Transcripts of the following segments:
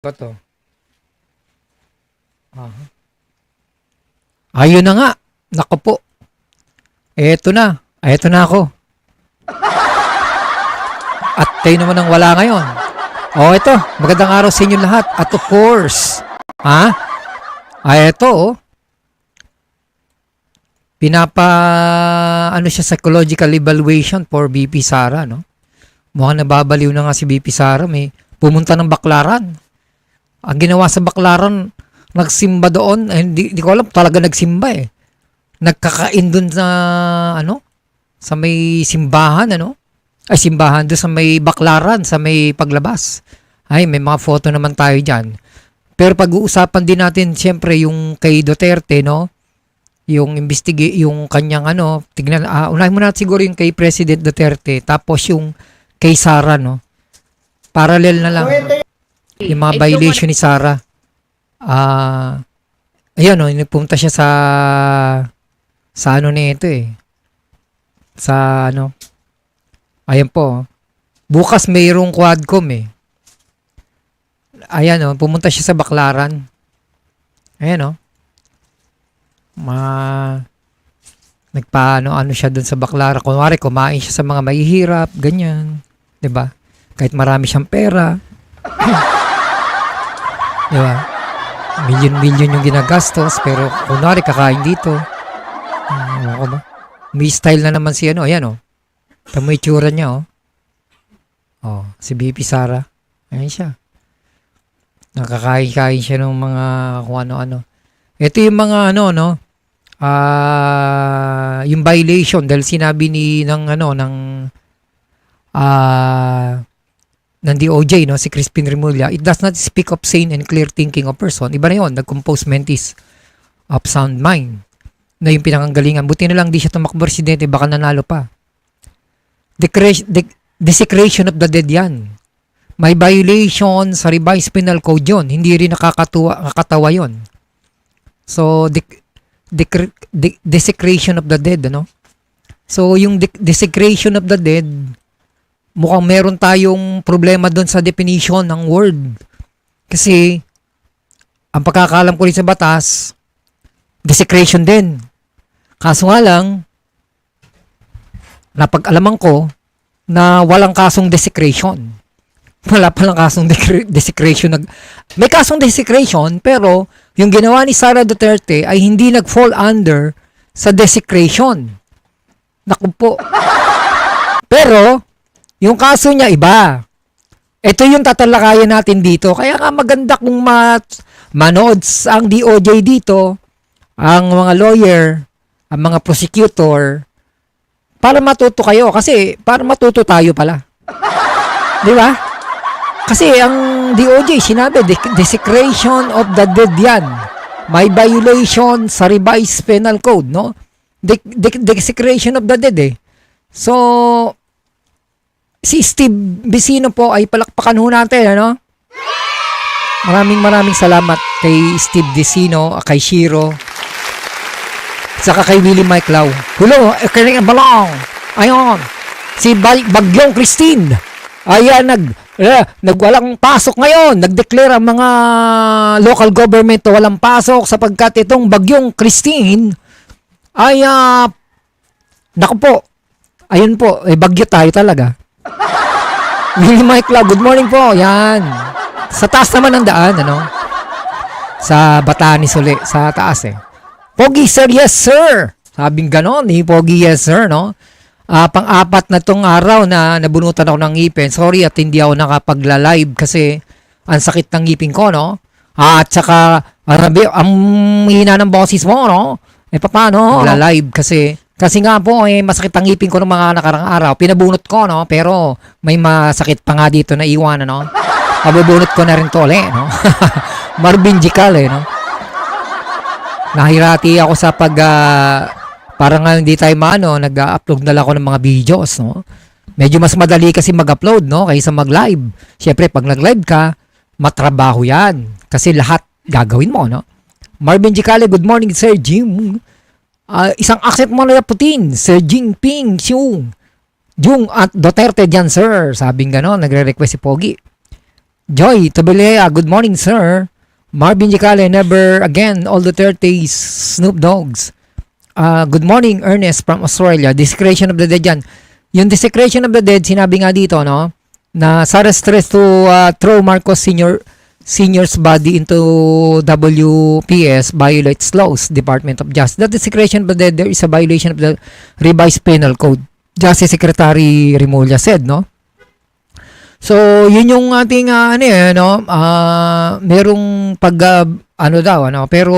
Ba 'to? Ayun na nga. Naku po. Eto na. Eto na ako. At tayo naman ang wala ngayon. Ito. Magandang araw sa inyo lahat. At of course, eto. Ano siya, psychological evaluation for BP Sara, no? Mukhang nababaliw na nga si BP Sara. May pumunta ng Baklaran. Ang ginawa sa Baklaran, nagsimba doon. Hindi ko alam, talaga nagsimba eh. Nagkakain doon sa may simbahan, simbahan doon sa may Baklaran, sa may paglabas. Ay, may mga photo naman tayo dyan. Pero pag-uusapan din natin, siyempre, yung kay Duterte, no? Yung yung kanyang tignan, unahin muna siguro yung kay President Duterte, tapos yung kay Sara, no? Parallel na lang. Yung mga violation ni Sara. Ayun, no, nagpunta siya sa nito eh. Ayan po. Bukas mayroong Quadcom eh. Ayan, no, pumunta siya sa Baklaran. Ayan, no. Nagpaano siya dun sa Baklaran. Kunwari, kumain siya sa mga mahihirap, ganyan. 'Di ba? Kahit marami siyang pera. 'Di ba? Milyon-milyon yung ginagastos, pero kunwari kakain dito. Ako ba? May style na naman si ayan Tama yung itsura niya, si BP Sara. Ayan siya. Nakakain-kain siya ng mga kung ano-ano. Ito yung mga yung violation dahil sinabi ng DOJ, si Crispin Remulla, it does not speak of sane and clear thinking of person. Iba na yun, nag-compose mentis of sound mind na yung pinakanggalingan. Buti na lang di siya tumakbo presidente, baka nanalo pa. Desecration of the dead yan. May violation sa revised penal code yun. Hindi rin nakakatawa yun. So, desecration of the dead, So, yung desecration of the dead, mukhang meron tayong problema doon sa definition ng word. Kasi, ang pagkakalam ko rin sa batas, desecration din. Kaso nga lang, napag-alaman ko na walang kasong desecration. Wala palang kasong desecration. May kasong desecration, pero yung ginawa ni Sara Duterte ay hindi nag-fall under sa desecration. Naku po. Pero, yung kaso niya iba. Ito yung tatalakayan natin dito. Kaya nga maganda kung manood ang DOJ dito, ang mga lawyer, ang mga prosecutor, para matuto kayo. Kasi, para matuto tayo pala. Di ba? Kasi ang DOJ, sinabi, desecration of the dead yan. May violation sa revised penal code, no? Desecration of the dead eh. So, si Steve Vicino po ay palakpakan ho natin, Maraming salamat kay Steve Vicino, kay Shiro, saka kay Willie Mike Lau. Hulo, kay Balong. Ayon. Si Bagyong Christine. Ayan, nagwalang pasok ngayon. Nagdeclare ang mga local government na walang pasok sapagkat itong Bagyong Christine ay naku po. Ayun po, bagyo tayo talaga. Willie Mike Lau, good morning po. Yan. Sa taas naman ng daan, Sa Batanes uli, sa taas eh. Pogi sir, yes sir. Sabing ganon, Pogi yes sir, Pang-apat na tong araw na nabunutan ako ng ngipin. Sorry at hindi ako nakapagla-live kasi ang sakit ng ngipin ko, At saka, ang hina ng boses mo, paano? Magla-live kasi nga po, masakit ang ngipin ko ng mga nakarang araw. Pinabunot ko, pero may masakit pa nga dito na iwan, Mabubunot ko na rin to ulit, Marvin Gical, Nahirati ako sa parang hindi tayo nag-upload na lang ako ng mga videos, Medyo mas madali kasi mag-upload, kaysa mag-live. Siyempre, pag nag-live ka, matrabaho yan. Kasi lahat gagawin mo, Marvin Gical, good morning, Sir Jim. Isang accept mo na Putin, Sir Jinping, Jung at Duterte dyan, sir. Sabing gano'n, nagre-request si Pogi. Joy Tabelea, good morning, sir. Marvin Jicale, never again, all Duterte's Snoop Dogs. Good morning, Ernest from Australia. Desecration of the dead yan. Yung desecration of the dead, sinabi nga dito, no? Na Sarah stress to throw Marcos Senior's body into WPS violates laws, Department of Justice. That desecration of the dead, there is a violation of the revised penal code. Justice Secretary Remulla said, no? So, yun yung ating merong pero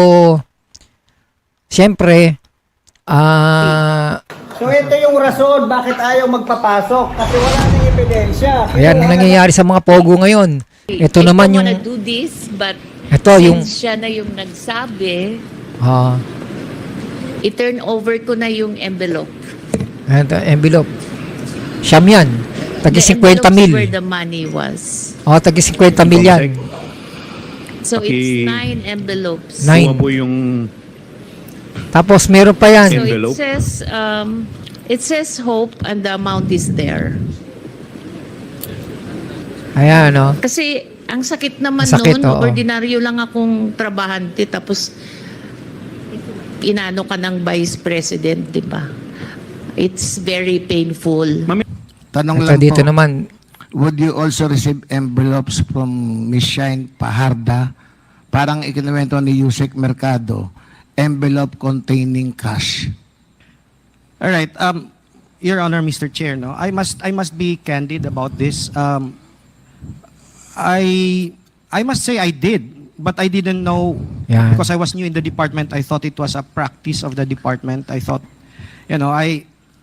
siyempre So ito yung rason bakit ayaw magpapasok kasi wala nang ebidensya. ayan ang nangyayari sa mga pogo ngayon. Ito I naman don't yung wanna do this, but ito yung since siya na yung nagsabi, ah i-turn over ko na yung envelope. envelope. Siyam yan. Tagi The 50 envelopes mil. where the money was. Tagi 50 mil yan. So it's 9 envelopes. Nine. Kuha po yung Tapos meron pa yan. So Envelope? it says hope and the amount is there. Ayan, no? Kasi ang sakit naman Ang sakit, noon, oo. ordinaryo lang akong trabahante tapos inano ka ng vice president, di ba? It's very painful. Tanong Ito lang dito po, naman. would you also receive envelopes from Miss Shine Paharda? Parang ikinuwento ni Yusek Mercado, envelope containing cash. All right. Your Honor, Mr. Chair, no, I must be candid about this. I must say I did, but I didn't know Yan. because I was new in the department. I thought it was a practice of the department. I thought,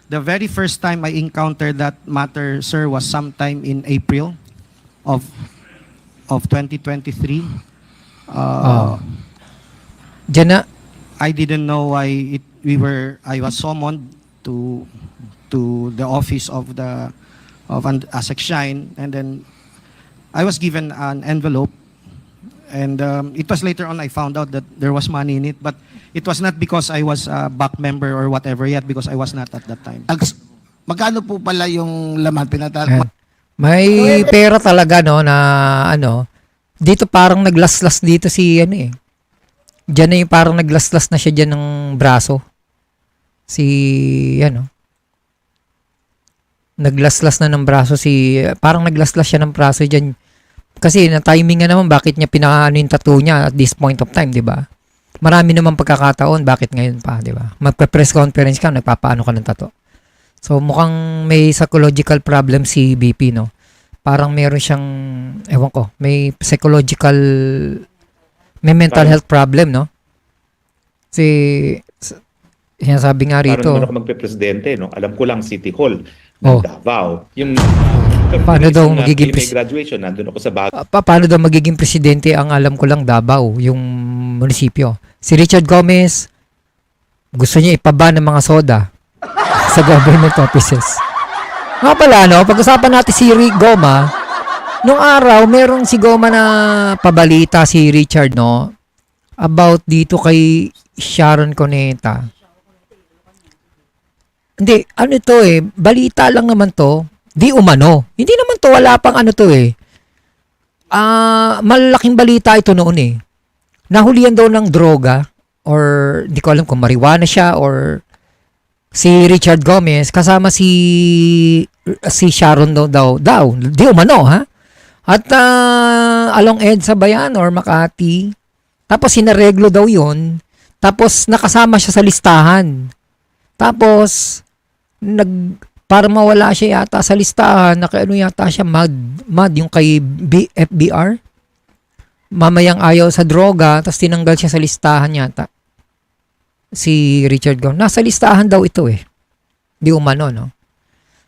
the very first time I encountered that matter, sir, was sometime in April of 2023. Diyan na. I didn't know why I was summoned to the office of ASEC Shine, and then I was given an envelope, and it was later on I found out that there was money in it, but it was not because I was a back member or whatever yet, because I was not at that time. Magkano po pala yung laman? Ayan. May pera talaga, no, na dito parang naglaslas dito si Diyan na yung parang naglaslas na siya diyan ng braso. Naglaslas na ng braso parang naglaslas siya ng braso diyan. Kasi na timing nga naman bakit niya pinaano yung tattoo niya at this point of time, 'di ba? Marami naman pagkakataon bakit ngayon pa, 'di ba? Magpe-press conference ka, nagpapaano ka ng tattoo. So mukhang may psychological problem si BP, no. Parang meron siyang ewan ko, may mental health problem, no? Kasi sinasabi nga rito. Parang naman ako magpe-presidente, no? Alam ko lang City Hall ng Oh. Davao. Yung Paano daw magiging may graduation, nandun ako sa bago. Paano daw magiging presidente? Ang alam ko lang Davao, yung munisipyo. Si Richard Gomez, gusto niya ipaba ng mga soda sa government offices. Nga pala, no? Pag-usapan natin si Goma, nung araw, merong si Goma na pabalita si Richard, no? About dito kay Sharon Cuneta. Hindi, balita lang naman to. Di umano. Hindi naman to, wala pang malaking balita ito noon Nahulihan daw ng droga or hindi ko alam kung marijuana siya or si Richard Gomez kasama si Sharon daw. Di umano, ha? At along EDSA ba yan or Makati? Tapos sinareglo daw yon. Tapos nakasama siya sa listahan. Tapos para mawala siya yata sa listahan, yata siya mad yung kay FBR. Mamayang ayaw sa droga, tapos tinanggal siya sa listahan yata. Si Richard Gomez. Nasa listahan daw ito Di umano, no?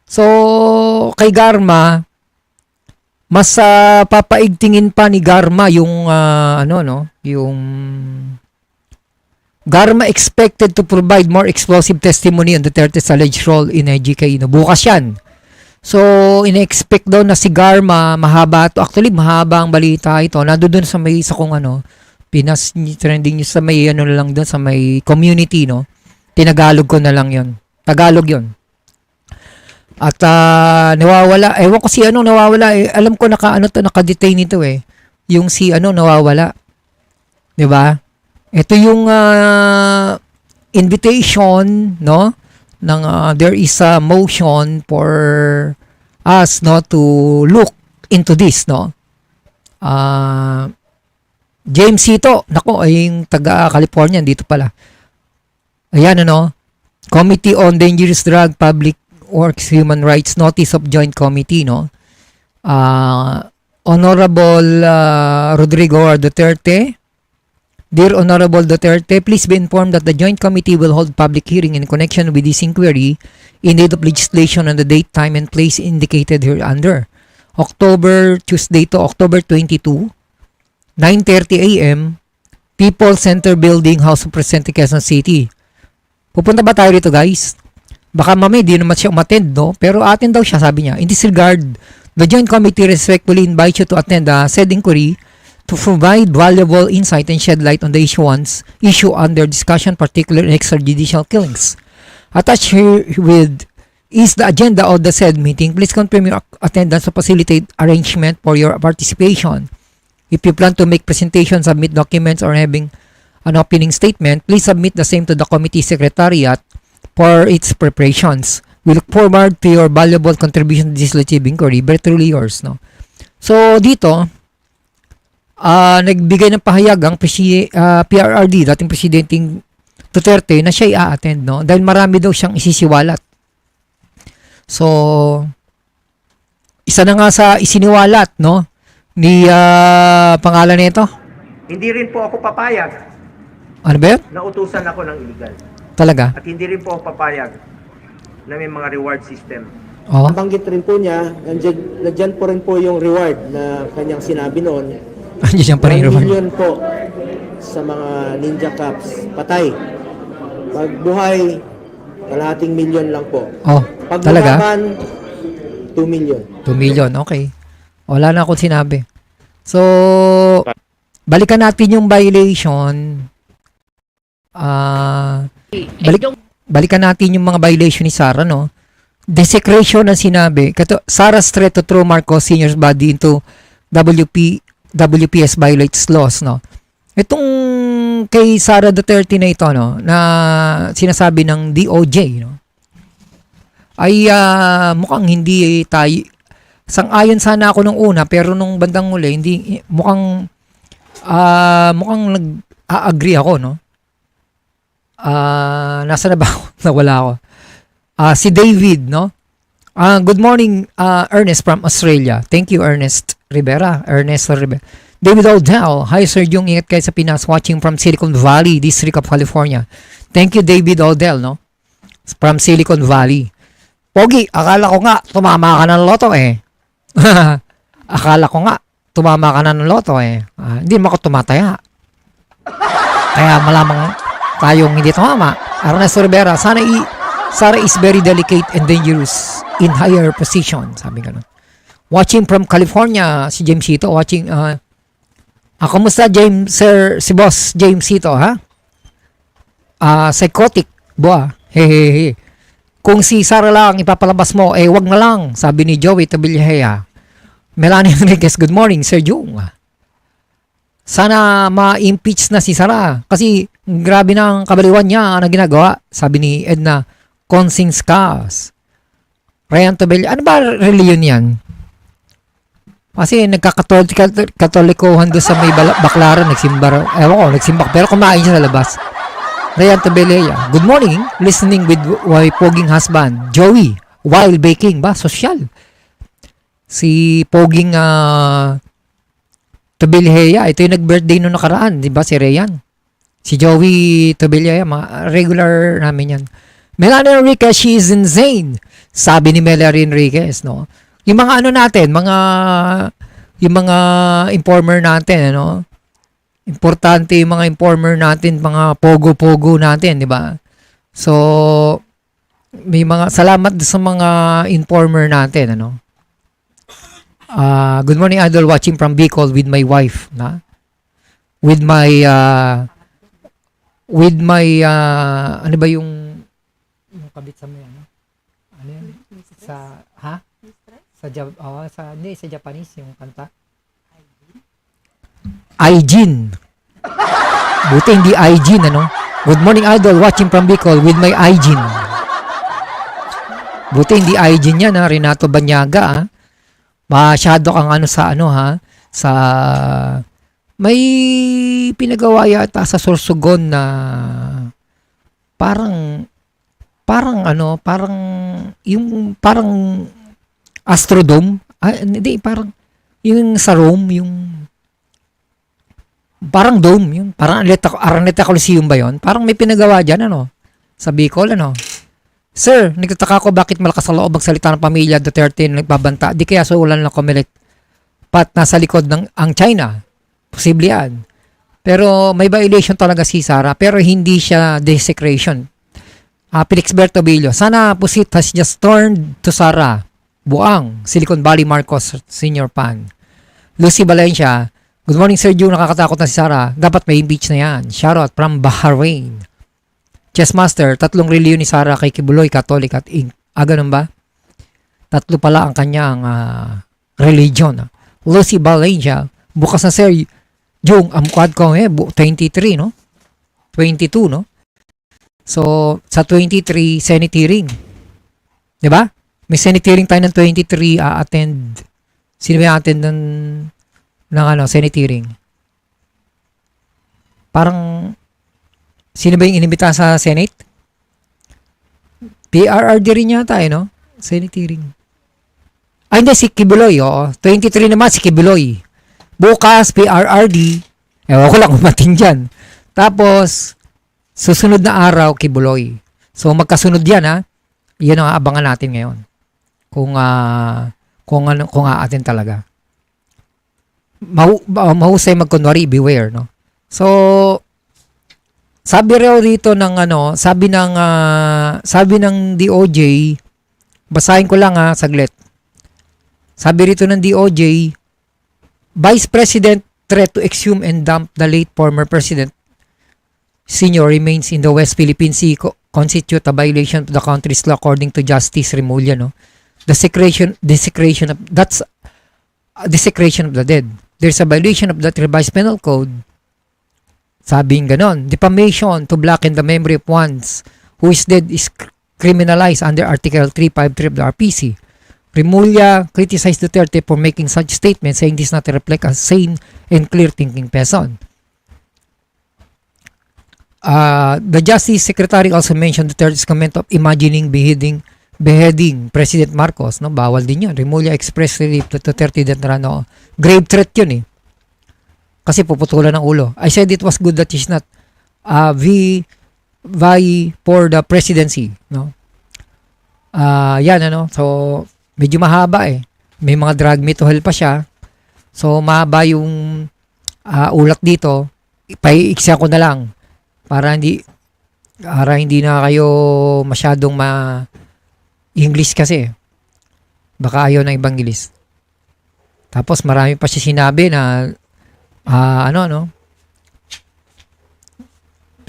So, kay Garma, mas papaigtingin pa ni Garma yung yung Garma expected to provide more explosive testimony on Duterte's alleged role in EJK. Bukas yan. So, ina-expect daw na si Garma, mahaba to. Actually, mahaba ang balita ito. Nandoon sa may isa kong Pinas trending news sa may lang doon sa may community, no? Tinagalog ko na lang yon. Tagalog yon. At nawawala, ewan ko si ano nawawala, alam ko naka-detain ito yung si ano nawawala. 'Di ba? Ito yung invitation, no, ng there is a motion for us, no, to look into this, no. James Sito, nako, ay yung taga California, dito pala. Ayan, ano, Committee on Dangerous Drug, Public Works, Human Rights, Notice of Joint Committee, no. Honorable Rodrigo Duterte. Dear Honorable Duterte, please be informed that the Joint Committee will hold public hearing in connection with this inquiry in aid of legislation on the date, time, and place indicated hereunder. Tuesday to October 22, 9:30 a.m., People Center Building, House of Representatives, Quezon City. Pupunta ba tayo rito, guys? Baka mamay, di naman siya umattend, no? Pero atin daw siya, sabi niya. In this regard, the Joint Committee respectfully invites you to attend said inquiry to provide valuable insight and shed light on the issue under discussion, particularly extrajudicial killings. Attached herewith is the agenda of the said meeting. Please confirm your attendance to facilitate arrangement for your participation. If you plan to make presentations, submit documents, or having an opening statement, please submit the same to the committee secretariat for its preparations. We look forward to your valuable contribution to this legislative inquiry. Very truly yours, no? So, dito, nagbigay ng pahayag ang PRRD, dating Presidenteng Duterte, na siya i-attend, no? Dahil marami daw siyang isisiwalat. So, isa na nga sa isiniwalat, no? Ni pangalan nito. Hindi rin po ako papayag Ano ba yun? na utusan ako ng illegal. Talaga? At hindi rin po ako papayag na may mga reward system. Oh. Nabanggit rin po niya, nandyan po rin po yung reward na kanyang sinabi noon. Andiyan siyang 1 paningin. million po sa mga ninja cops. Patay. Pag buhay, kalahating milyon lang po. Oh, Pag talaga? lumaban, 2 million. 2 million, okay. Wala na akong sinabi. So, balikan natin yung violation. Balikan natin yung mga violation ni Sara, no? Desecration ang sinabi. Sara's threat to throw Marcos Sr.'s body into WPS violates laws, no? Itong kay Sara Duterte na ito, no, na sinasabi ng DOJ, no, ay mukhang hindi tayo, sang-ayon sana ako nung una, pero nung bandang huli, hindi, mukhang nag-agree ako, no? Nasa na ba ako? Nawala ako. Si David, no? Good morning, Ernest from Australia. Thank you, Ernest Rivera. David Odell. Hi, Sir Jung. Ingat kayo sa Pinas. Watching from Silicon Valley, District of California. Thank you, David Odell, no? From Silicon Valley. Pogi, akala ko nga, tumama ka ng loto eh. Akala ko nga, tumama ka na ng loto eh. Hindi mo ako tumataya. Kaya malamang tayong hindi tumama. Ernesto Rivera, Sara is very delicate and dangerous in higher position. Sabi nga nun. Watching from California, si James Sito. Watching, kamusta James, sir, si boss James Sito, ha? Psychotic, boa. Hehehe. Kung si Sara lang ipapalabas mo, wag na lang, sabi ni Joey Tabillahea. Melanie Enriquez, good morning, Sir Jung. Sana ma-impeach na si Sara kasi grabe na ang kabaliwan niya na ginagawa, sabi ni Edna Consingskas. Ryan Tabillahea, ano ba reliyon yan? Kasi nagkakatolikohan doon sa may baklaran, nagsimba, nagsimbak, pero kumain siya sa labas. Ryan Tabillahea, good morning, listening with my poging husband, Joey, while baking, ba? Sosyal. Si poging Tabillahea, ito yung nag-birthday nung nakaraan, di ba, si Ryan? Si Joey Tabillahea, regular namin yan. Melanie Enriquez, she is insane, sabi ni Melanie Enriquez, no? Yung mga ano natin, yung mga informer natin, ano? Importante yung mga informer natin, mga pogo-pogo natin, di ba? So, may mga salamat sa mga informer natin, ano? Good morning, Idol, watching from Bicol with my wife, na? With my ano ba yung kabit sa may, ano? Ano yan? Hindi, sa Japanese yung kanta. Aijin. Buti hindi Aijin, ano? Good morning, Idol. Watching from Bicol with my Aijin. Buti hindi Aijin yan, ha? Renato Banyaga, ha? Masyado kang sa may pinagawa yata sa Sorsogon na parang parang Astrodome. Hindi, parang yung sa Rome, yung parang dome, yung parang Araneta Coliseum ba yon? Parang may pinagawa dyan, sa Bicol, Sir, nagtataka ko bakit malakas sa loob magsalita ng pamilya Duterte na nagbabanta. Di kaya suulan lang Comelec pat nasa likod ng ang China. Posible yan. Pero may violation talaga si Sara, pero hindi siya desecration. Felixberto Billo, sana pusit has just turned to Sara. Buang, Silicon Valley Marcos Senior Pan. Lucy Valencia, good morning Sir Ju, nakakatakot na si Sara. Dapat may impeach na yan. Shoutout from Bahrain. Chessmaster, 3 reliyon ni Sara kay Kibuloy, Catholic at Inc. Ganun ba? 3 pala ang kanyang religion. Lucy Valencia, bukas na Sir Jung, amukad ko 23, no? 22, no? So, sa 23, Senate hearing. Diba? May Senate hearing tayo ng 23, attend. Sino may attend ng Senate hearing? Parang, sino ba yung inimbita sa Senate? PRRD rin yata, no? Senate hearing. Hindi, si Kibuloy, 23 naman si Kibuloy. Bukas, PRRD. Ewan ko lang umating dyan. Tapos, susunod na araw, Kibuloy. So, magkasunod yan, ha? Yan ang abangan natin ngayon. Kung aatin talaga. Mahusay magkunwari, beware, no? So, sabi raw dito ng sabi ng DOJ, basahin ko lang saglit. Sabi rito ng DOJ, Vice President threat to exhume and dump the late former President Senior remains in the West Philippine Sea constitute a violation of the country's law according to Justice Remulla, no? Desecration of the dead. There's a violation of that revised penal code. Sabing ganon, defamation to blacken the memory of ones who is dead is criminalized under Article 353 of the RPC. Remulla criticized Duterte for making such statements, saying this not reflect a sane and clear-thinking person. The Justice Secretary also mentioned Duterte's comment of imagining beheading President Marcos. No? Bawal din yun. Remulla expressed relief to Duterte that grave threat yun eh. Kasi puputulan ng ulo. I said it was good that he's not vie for the presidency. No? Yan So, medyo mahaba eh. May mga drug me to hell pa siya. So, mahaba yung ulat dito. Paiiksa ko na lang. Para hindi na kayo masyadong English kasi. Baka ayaw ng ibang English. Tapos marami pa siya sinabi na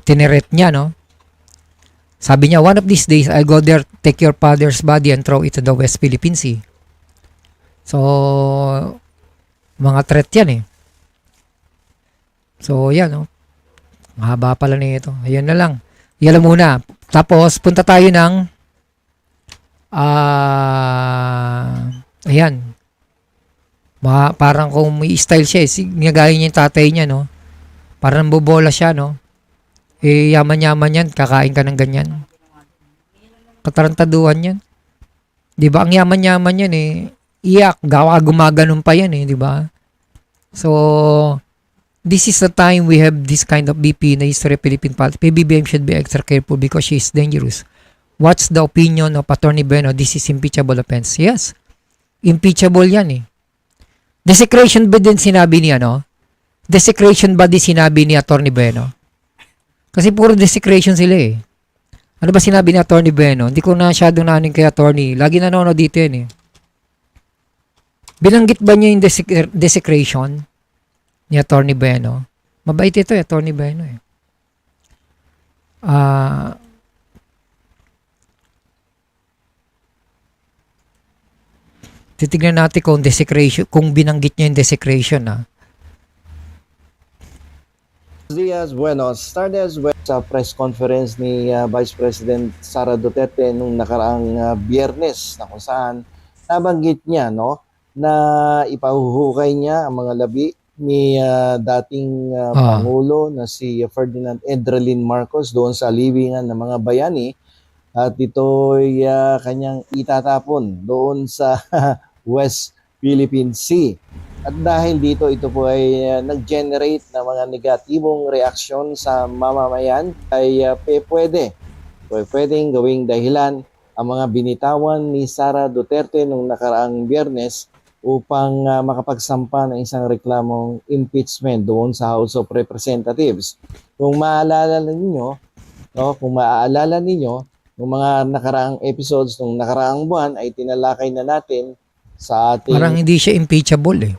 tineret niya, no? Sabi niya, one of these days, I'll go there, take your father's body and throw it to the West Philippine Sea. So, mga threat yan eh. So, yan, no? Mahaba pala na ito. Ayan na lang. Yan lang muna. Tapos, punta tayo ng ayan. Parang kung may style siya, ginagaya niya yung tatay niya, no? Parang bobola siya, no? Yaman-yaman yan, kakain ka ng ganyan. Katarantaduhan yan. Di ba? Ang yaman-yaman yan, iyak, gumaganon pa yan, di ba? So, this is the time we have this kind of BP na history of Philippine politics. PBBM should be extra careful because she is dangerous. What's the opinion of Attorney Bueno? This is impeachable offense. Yes. Impeachable yan Desecration ba din sinabi niya, no? Desecration ba din sinabi ni Attorney Bueno? Kasi puro desecration sila Ano ba sinabi ni Attorney Bueno? Hindi ko na masyadong naanin kay Attorney. Lagi nanonood dito yan Binanggit ba niya yung desecration ni Attorney Bueno? Mabait ito Attorney Bueno Titignan natin kung desecration, kung binanggit niya yung desecration, ha. Diaz, buenos tardes. Sa press conference ni Vice President Sara Duterte nung nakaraang Biyernes na kung saan nabanggit niya na ipahuhukay niya ang mga labi ni dating Pangulo na si Ferdinand Edrelin Marcos doon sa libingan ng mga bayani at ito'y kanyang itatapon doon sa West Philippine Sea. At dahil dito, ito po ay nag-generate ng mga negatibong reaksyon sa mamamayan, ay pwedeng gawing dahilan ang mga binitawan ni Sara Duterte nung nakaraang Biyernes upang makapagsampa ng isang reklamong impeachment doon sa House of Representatives. Kung maaalala ninyo, ng mga nakaraang episodes nung nakaraang buwan ay tinalakay na natin sa ating... Parang hindi siya impeachable, eh.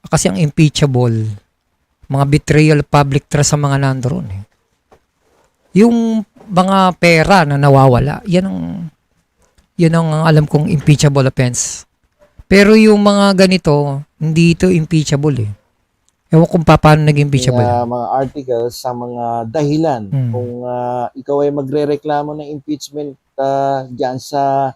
Kasi ang impeachable, mga betrayal of public trust sa mga nandoon, eh. Yung mga pera na nawawala, yan ang alam kong impeachable offense. Pero yung mga ganito, hindi ito impeachable, eh. Ewan kung paano naging impeachable. Mga articles sa mga dahilan kung ikaw ay magrereklamo ng impeachment diyan sa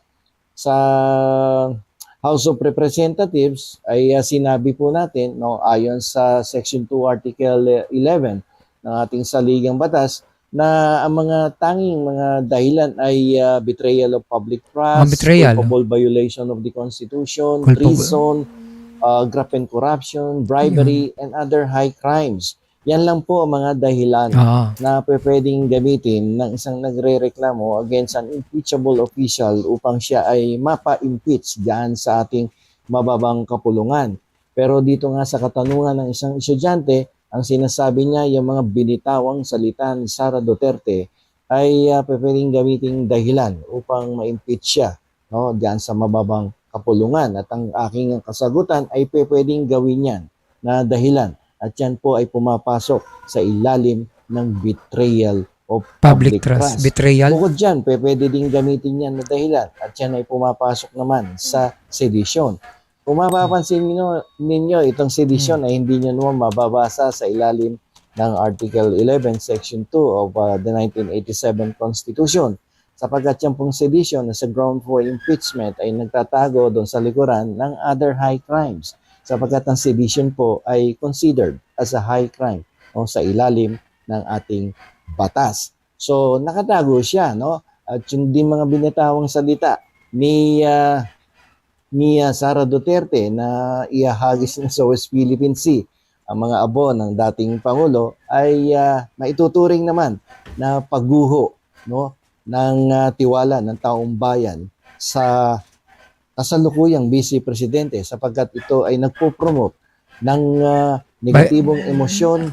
House of Representatives ay sinabi po natin ayon sa Section 2 Article 11 ng ating saligang batas na ang mga tanging mga dahilan ay betrayal of public trust, culpable violation of the Constitution, treason, graft and corruption, bribery, and other high crimes. Yan lang po ang mga dahilan na pwedeng gamitin ng isang nagre-reklamo against an impeachable official upang siya ay mapa-impeach diyan sa ating mababang kapulungan. Pero dito nga sa katanungan ng isang estudyante, ang sinasabi niya yung mga binitawang salita ni Sara Duterte ay pwedeng gamitin dahilan upang ma-impeach siya diyan sa mababang kapulungan. At ang aking kasagutan ay pwedeng gawin yan na dahilan. At yan po ay pumapasok sa ilalim ng betrayal of public trust. Betrayal. Bukod dyan, pwede din gamitin yan na dahilan. At yan ay pumapasok naman sa sedition. Kung mapapansin ninyo, itong sedition ay hindi nyo naman mababasa sa ilalim ng Article 11, Section 2 of the 1987 Constitution. Sapagkat yan pong sedition na sa ground for impeachment ay nagtatago doon sa likuran ng other high crimes. Sapagkat ang sedition po ay considered as a high crime sa ilalim ng ating batas. So, nakatago siya, At yung di mga binitawang salita ni Sara Duterte na iahagis na sa West Philippine Sea ang mga abo ng dating Pangulo ay maituturing naman na pagguho ng tiwala ng taong bayan sa kasalukuyang Vice Presidente sapagkat ito ay nagpo-promote ng negatibong emosyon,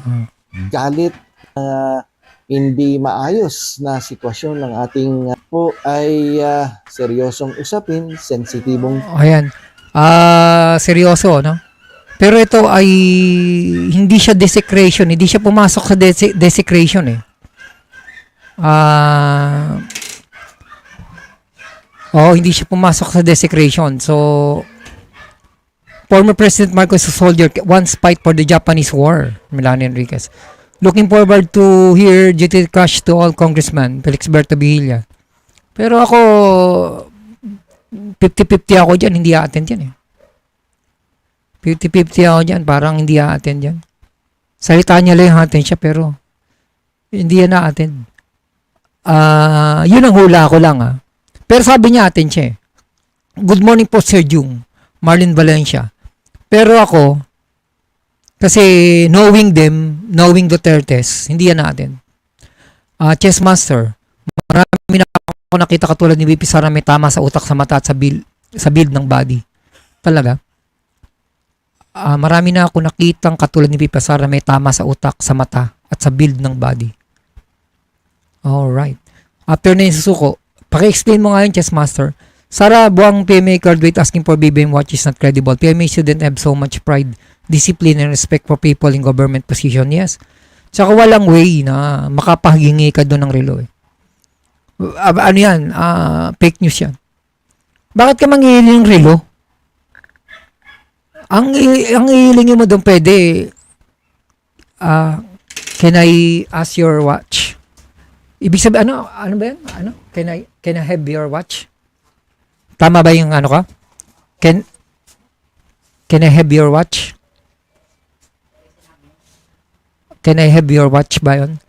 galit, hindi maayos na sitwasyon ng ating po ay seryosong usapin, sensitibong. Ayan. Seryoso, no? Pero ito ay hindi siya desecration, hindi siya pumasok sa desecration, eh. Hindi siya pumasok sa desecration. So, former President Marcos, a soldier, once fight for the Japanese War. Melanie Enriquez. Looking forward to hear duty crush to all congressmen. Felix Berto Villa. Pero ako, 50-50 ako dyan. Hindi a-attend yan, eh. 50-50 ako dyan. Parang hindi a-attend yan. Salita niya lang yung attend siya, pero hindi yan na-attend. Yun ang hula ko lang, Pero sabi niya atin siya, good morning po Sir Jung, Marlene Valencia. Pero ako, kasi knowing them, knowing Dutertes, hindi yan natin. Chess Master, marami na ako nakita katulad ni VP Sara may tama sa utak, sa mata at sa build ng body. Talaga. Marami na ako nakitang katulad ni VP Sara may tama sa utak, sa mata at sa build ng body. Alright. After na yung susuko, paki-explain mo nga yun, Chess Master. Sara, buwang PMA graduate asking for BBM watch is not credible. PMA shouldn't have so much pride, discipline, and respect for people in government position. Yes. Tsaka walang way na makapahingi ka doon ng relo, eh. Ano yan? Fake news yan. Bakit ka manghihiling ng relo? Ang ihilingin mo doon pwede, can I ask your watch? Ibig sabihin, ano ba yan? Can I have your watch? Tama ba yung ano ka? Can I have your watch? Can I have your watch ba yun?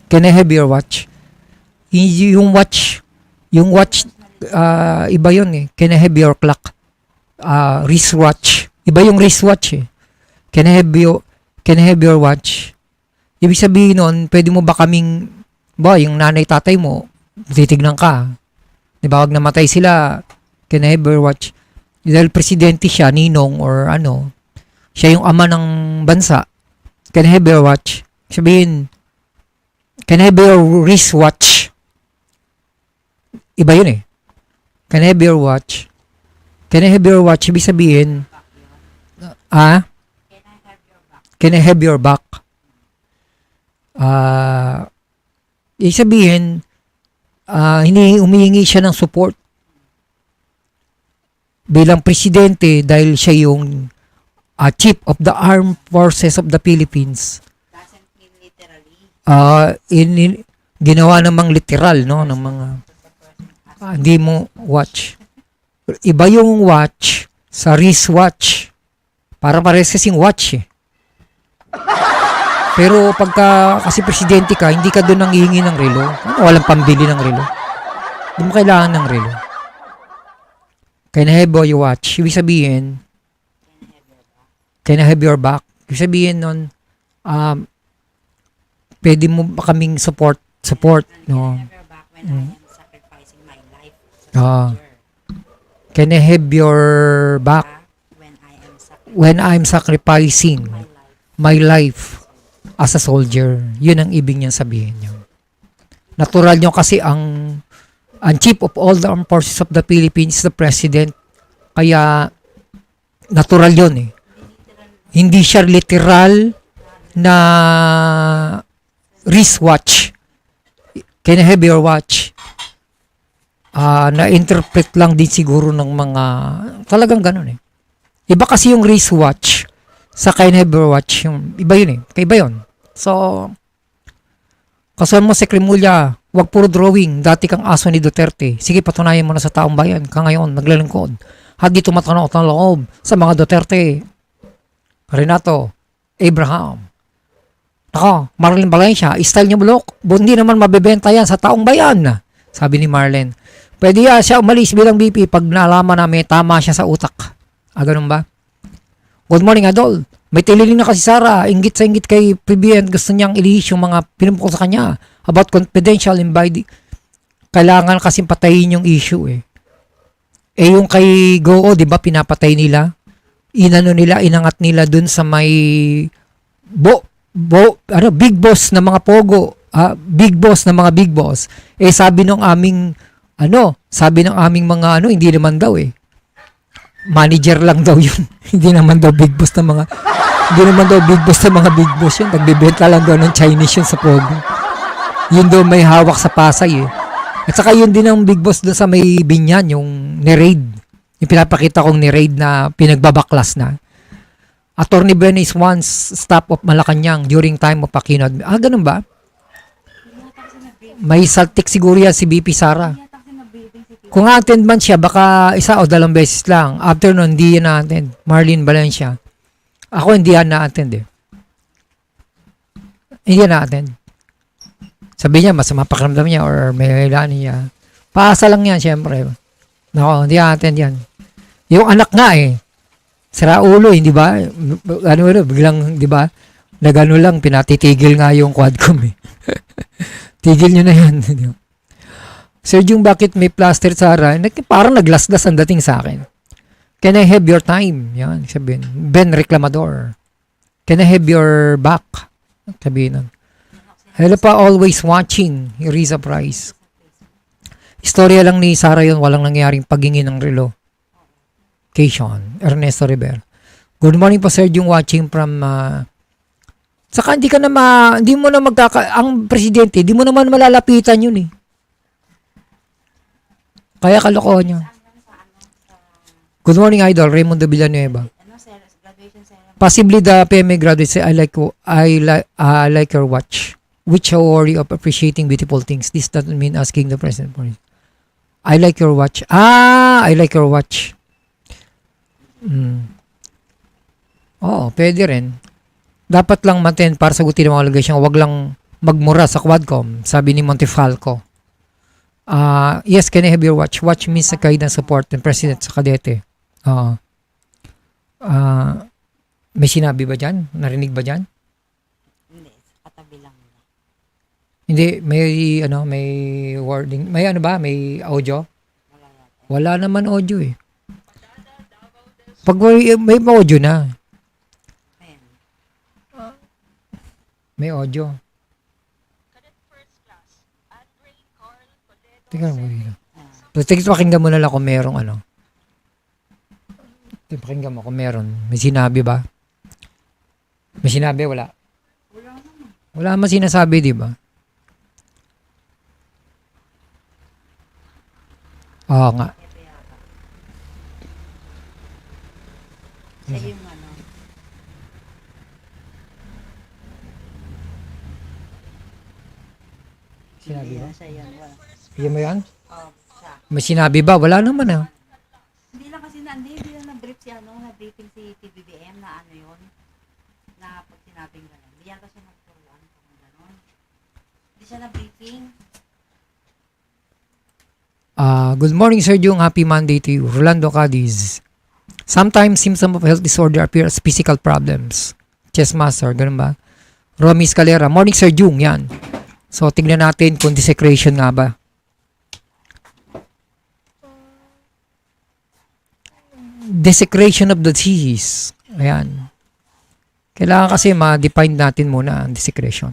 Can I have your watch? Yung watch, iba yun eh. Can I have your clock? Wristwatch. Iba yung wristwatch eh. Can I have your watch? Ibig sabihin nun, pwede mo ba kaming, yung nanay tatay mo, titignan ka. Di ba, wag namatay sila, can I have your watch? Dahil presidente siya, ninong, or ano, siya yung ama ng bansa, can I have your watch? Sabihin, can I have your wristwatch? Iba yun eh. Can I have your watch? Can I have your watch? Ibig sabihin, can I have your back? Ibig sabihin, humihingi siya ng support bilang presidente dahil siya yung Chief of the Armed Forces of the Philippines. Doesn't mean literally. Ginawa namang literal, no, ng mga hindi mo watch. Iba yung watch sa wristwatch. Para parehas kasing watch eh. Pero pagka kasi presidente ka, hindi ka doon nanghihingi ng relo. Walang pambili ng relo. Hindi mo kailangan ng relo. Can I have your watch? Ibig sabihin, can I have your back? Ibig sabihin nun, pwede mo ba kaming support, no? Can I have your back when I am Can I have your back when I'm sacrificing sacrificing my life as a soldier? Yun ang ibig niyang sabihin niyo. Natural niyo kasi ang Chief of all the Armed Forces of the Philippines, the President. Kaya natural yun eh. Hindi siya literal na wristwatch. Can I have your watch? Na-interpret lang din siguro ng mga talagang ganun eh. Iba kasi yung wristwatch sa can I have your watch. Iba yun eh. Kaiba yun. So, kasama mo si Cremulya, wag puro drawing. Dati kang aso ni Duterte. Sige, patunayan mo na sa taong bayan. Ka ngayon, naglalingkod. Hadi tumatanong ng loob sa mga Duterte. Renato, Abraham. Ako, Marlene Valencia, style niya bulok. Hindi naman mabebenta yan sa taong bayan. Sabi ni Marlene. Pwede siya umalis bilang BP pag nalaman na may tama siya sa utak. Ganun ba? Good morning, Adol. May tililing na kasi Sara, inggit sa inggit kay PBN, gusto niyang ilihis yung mga pinupukol sa kanya about confidential inviting. Kailangan kasi patayin yung issue eh. Yung kay Goo, di ba, pinapatay nila? Inangat nila dun sa may big boss na mga pogo, big boss na mga big boss. Sabi ng aming mga hindi naman daw eh. Manager lang daw yun. Hindi naman daw big boss ng mga big boss yun. Nagbebenta lang daw ng Chinese yun sa Pogo. Yun daw may hawak sa Pasay eh. At saka yun din ang big boss doon sa may Binyan, yung ni-raid. Yung pinapakita kong ni-raid na pinagbabaklas na. Attorney Ben is once stop of Malacanang during time of Aquino. Ganun ba? May saltik siguro yan si BP Sara. Kung attend man siya, baka isa o dalawang beses lang. After nun, hindi yan na-attend. Marlene Valencia. Ako hindi yan na-attend eh. Hindi yan na-attend. Sabi niya, masama pakiramdam niya or may kailangan niya. Paasa lang yan, syempre. Nako, hindi na-attend yan. Yung anak nga eh. Sira ulo, hindi ba? Biglang, di ba? Nagano lang, pinatitigil nga yung quadcom eh. Tigil nyo na yan. Sir Jung, bakit may plaster Sara? Parang naglasdas ang dating sa akin. Can I have your time? Yan, sabihin. Ben Reclamador. Can I have your back? Sabihin nun. Hello pa, always watching. Risa Price. Istorya lang ni Sara yun. Walang nangyaring paghingi ng relo. Kay Sean. Ernesto Rivera. Good morning po, Sir Jung, watching from Saka hindi mo na ang presidente, hindi mo naman malalapitan yun eh. Kaya kalokohan nyo. Good morning, Idol. Raymond de Villanueva. Possibly the PMA graduate say, I like your watch. Which a worry of appreciating beautiful things. This doesn't mean asking the president for it. I like your watch. I like your watch. Oo, pwede rin. Dapat lang maintain para sagutin ang mga allegation. Huwag lang magmura sa Quadcom, sabi ni Montefalco. Yes, can I have your watch? Watch means a guidance, support, and president sa kadete. May sinabi ba dyan? Narinig ba dyan? Hindi, katabi lang nila. Hindi, may wording. May may audio? Wala naman audio eh. Pag may audio na. May audio. Tingnan mo dito. Pakinggan mo na lang kung merong Pakinggan mo kung meron. May sinabi ba? May sinabi? Wala. Wala naman sinasabi, di ba? Oo nga. Siya yung Sinabi ba? siya yun. Bigyan mo yan? Siya. May sinabi ba? Wala naman ah. Hindi lang kasi hindi lang na-brief na-briefing si TBBM na yun. Na pag sinabing gano'n. Hindi yata siya nagturuan kung gano'n. Hindi siya na-briefing. Good morning, Sir Jung. Happy Monday to you. Rolando Cadiz. Sometimes symptoms of health disorder appear as physical problems. Chess master, ganun ba? Romy Scalera. Morning, Sir Jung. Yan. So, tingnan natin kung desecration nga ba. Desecration of the disease. Ayan. Kailangan kasi ma-define natin muna ang desecration.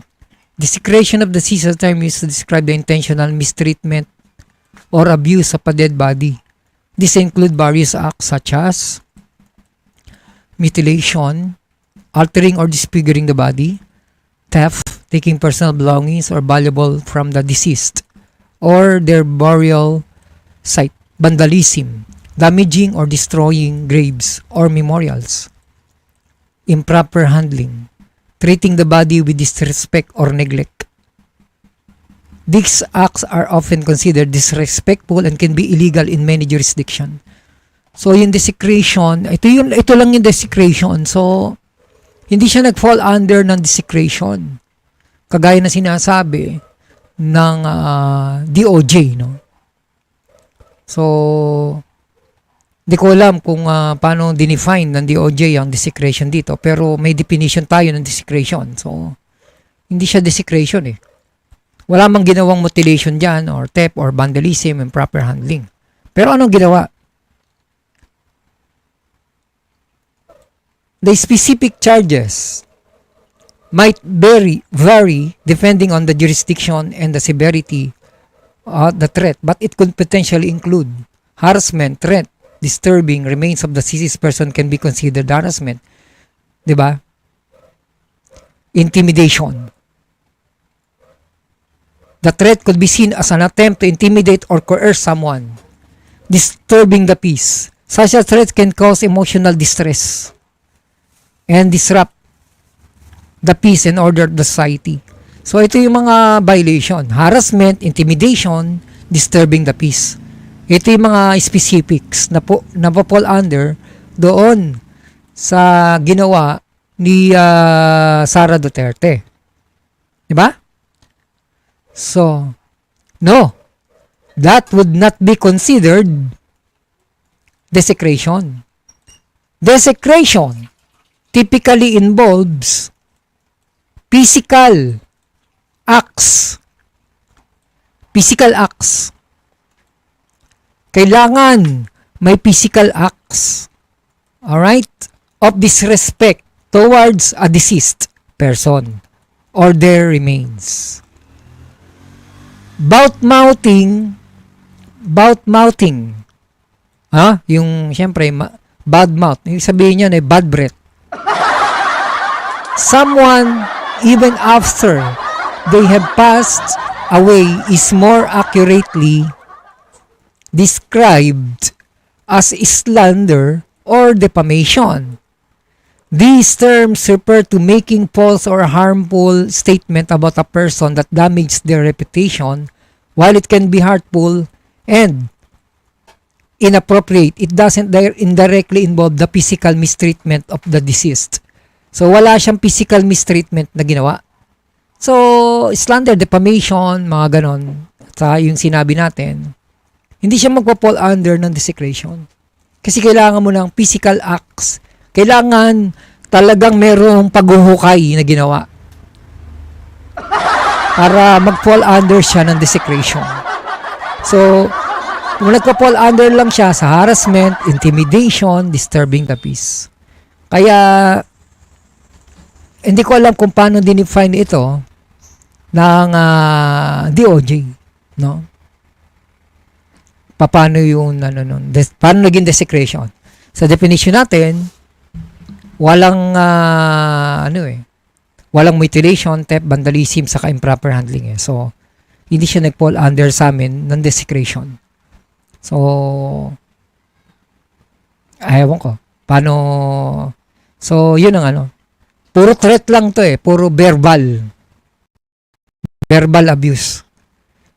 Desecration of the disease is a term used to describe the intentional mistreatment or abuse of a dead body. This include various acts such as mutilation, altering or disfiguring the body, theft, taking personal belongings or valuable from the deceased, or their burial site, vandalism, damaging or destroying graves or memorials, improper handling, treating the body with disrespect or neglect. These acts are often considered disrespectful and can be illegal in many jurisdictions. So, yung desecration, ito lang yung desecration. So, hindi siya nag-fall under ng desecration. Kagaya na sinasabi ng DOJ, no? So, di ko alam kung paano dinefine ng DOJ ang desecration dito. Pero may definition tayo ng desecration. So, hindi siya desecration eh. Wala mang ginawang mutilation dyan or theft or vandalism, improper handling. Pero anong ginawa? The specific charges might vary depending on the jurisdiction and the severity of the threat, but it could potentially include harassment, threat, disturbing remains of the deceased person can be considered harassment. Diba? Intimidation. The threat could be seen as an attempt to intimidate or coerce someone. Disturbing the peace. Such a threat can cause emotional distress and disrupt the peace and order of the society. So ito yung mga violation. Harassment, intimidation, disturbing the peace. Ito yung mga specifics na fall under doon sa ginawa ni Sara Duterte. Diba? So, no. That would not be considered desecration. Desecration typically involves physical acts. Physical acts. Kailangan may physical acts. Alright? Of disrespect towards a deceased person or their remains. Bout-mouthing. Yung, syempre, bad mouth. Yung sabihin niya na bad breath. Someone even after they have passed away is more accurately described as slander or defamation. These terms refer to making false or harmful statement about a person that damages their reputation. While it can be hurtful and inappropriate, it doesn't indirectly involve the physical mistreatment of the deceased. So, wala siyang physical mistreatment na ginawa. So, slander, defamation, mga ganon, sa yung sinabi natin, hindi siya magpa-fall under ng desecration. Kasi kailangan mo ng physical acts. Kailangan talagang merong paghuhukay na ginawa para mag-fall under siya ng desecration. So, kung nagpa-fall under lang siya sa harassment, intimidation, disturbing the peace. Kaya, hindi ko alam kung paano dinefine ito ng DOJ, no? Paano yung paano naging desecration? Sa definition natin, walang walang mutilation, theft, vandalism, saka improper handling eh. So, hindi siya nag-fall under sa amin ng desecration. So, ayaw ko. Paano? So, yun ang puro threat lang to eh. Puro verbal abuse.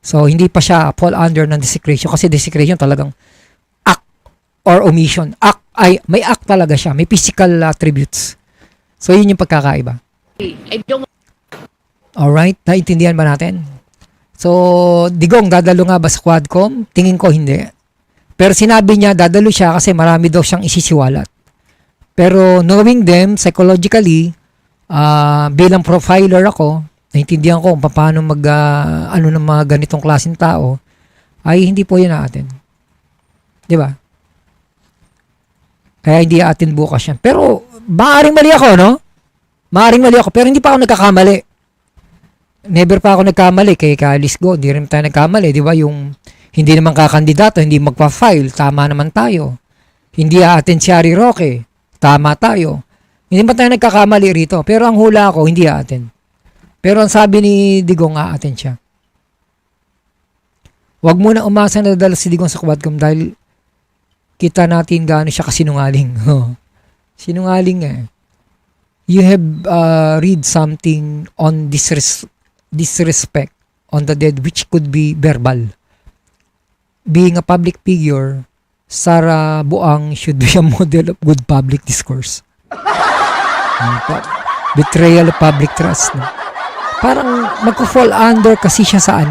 So, hindi pa siya fall under ng desecration kasi desecration talagang act or omission. Act ay, may act talaga siya. May physical attributes. So, yun yung pagkakaiba. Alright, naintindihan ba natin? So, Digong, dadalo nga ba sa Quadcom? Tingin ko hindi. Pero sinabi niya, dadalo siya kasi marami daw siyang isisiwalat. Pero knowing them, psychologically, bilang profiler ako, naintindihan ko kung paano ng mga ganitong klaseng tao, ay hindi po yun natin. Di ba? Kaya hindi atin bukas yan. Pero, maaaring mali ako, no? Maaaring mali ako, pero hindi pa ako nagkakamali. Never pa ako nagkamali kay Alice Go. Hindi rin tayo nagkamali, di ba? Yung hindi naman kakandidato, hindi magpa-file, tama naman tayo. Hindi atin si Harry Roque, tama tayo. Hindi pa tayo nagkakamali rito. Pero ang hula ko, hindi atin. Pero ang sabi ni Digong, atin siya. Huwag mo na umasa na dadala si Digong sa Quadcom dahil kita natin gaano siya kasinungaling. Sinungaling eh. You have read something on disrespect on the dead which could be verbal. Being a public figure, Sara Buang should be a model of good public discourse. Betrayal of public trust. No? Parang magpo-fall under kasi siya sa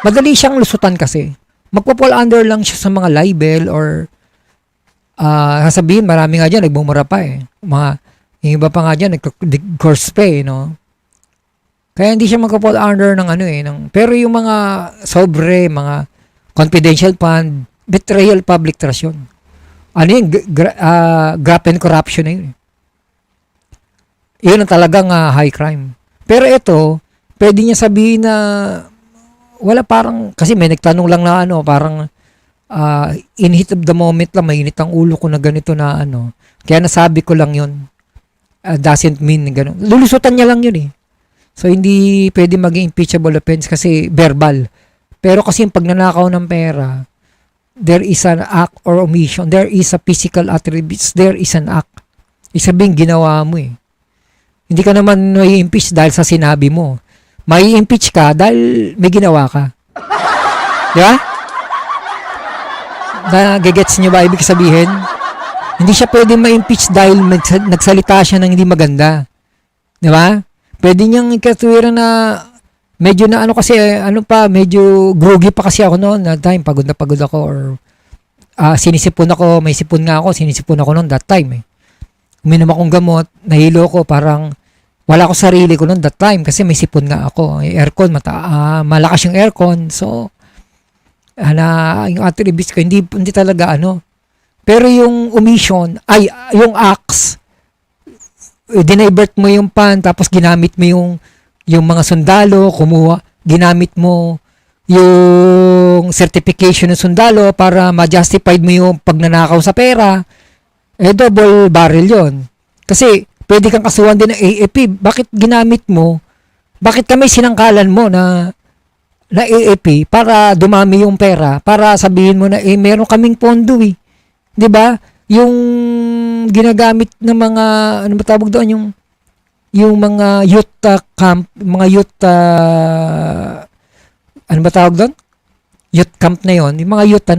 madali siyang lusutan kasi. Magpo-fall under lang siya sa mga libel or sasabihin, marami nga dyan, nagbumura pa eh. Yung iba pa nga dyan, nag-course pa eh, no? Kaya hindi siya magpo-fall under ng pero yung mga sobre, mga confidential fund, betrayal public trust yun. Graft and corruption na yun. Yun ang talagang high crime. Pero ito, pwede niya sabihin na wala parang, kasi may nagtanong lang na parang in heat of the moment lang, mainit ang ulo ko na ganito na Kaya nasabi ko lang yun. Doesn't mean gano'n. Lulusutan niya lang yun eh. So, hindi pwede maging impeachable offense kasi verbal. Pero kasi yung pagnanakaw ng pera, there is an act or omission. There is a physical attributes. There is an act. Isabing ginawa mo eh. Hindi ka naman may impeach dahil sa sinabi mo. May impeach ka dahil may ginawa ka. Di ba? Nagigets niyo ba ibig sabihin? Hindi siya pwede ma-impeach dahil nagsalita siya ng hindi maganda. Di ba? Pwede niyang ikatuwiran na medyo na medyo groggy pa kasi ako noon. That time, pagod na pagod ako or sinisipon ako, may sipon nga ako, sinisipon ako noon that time eh. Uminom akong gamot, nahilo ko, parang wala ko sarili ko noon that time kasi may sipon nga ako. Aircon, malakas yung aircon. So, yung attributes ko, hindi talaga Pero yung omission, yung acts, dinivert mo yung pan, tapos ginamit mo yung mga sundalo, ginamit mo yung certification ng sundalo para ma-justified mo yung pagnanakaw sa pera, double barrel yon. Kasi Pwede kang kasuhan din ng AFP. Bakit ginamit mo? Bakit kami sinangkalan mo na AFP para dumami yung pera, para sabihin mo na meron kaming pondo 'Di ba? Yung ginagamit ng mga ano ba tawag doon, yung mga youth camp, mga youth ano ba tawag doon? Youth camp na 'yon, yung mga youth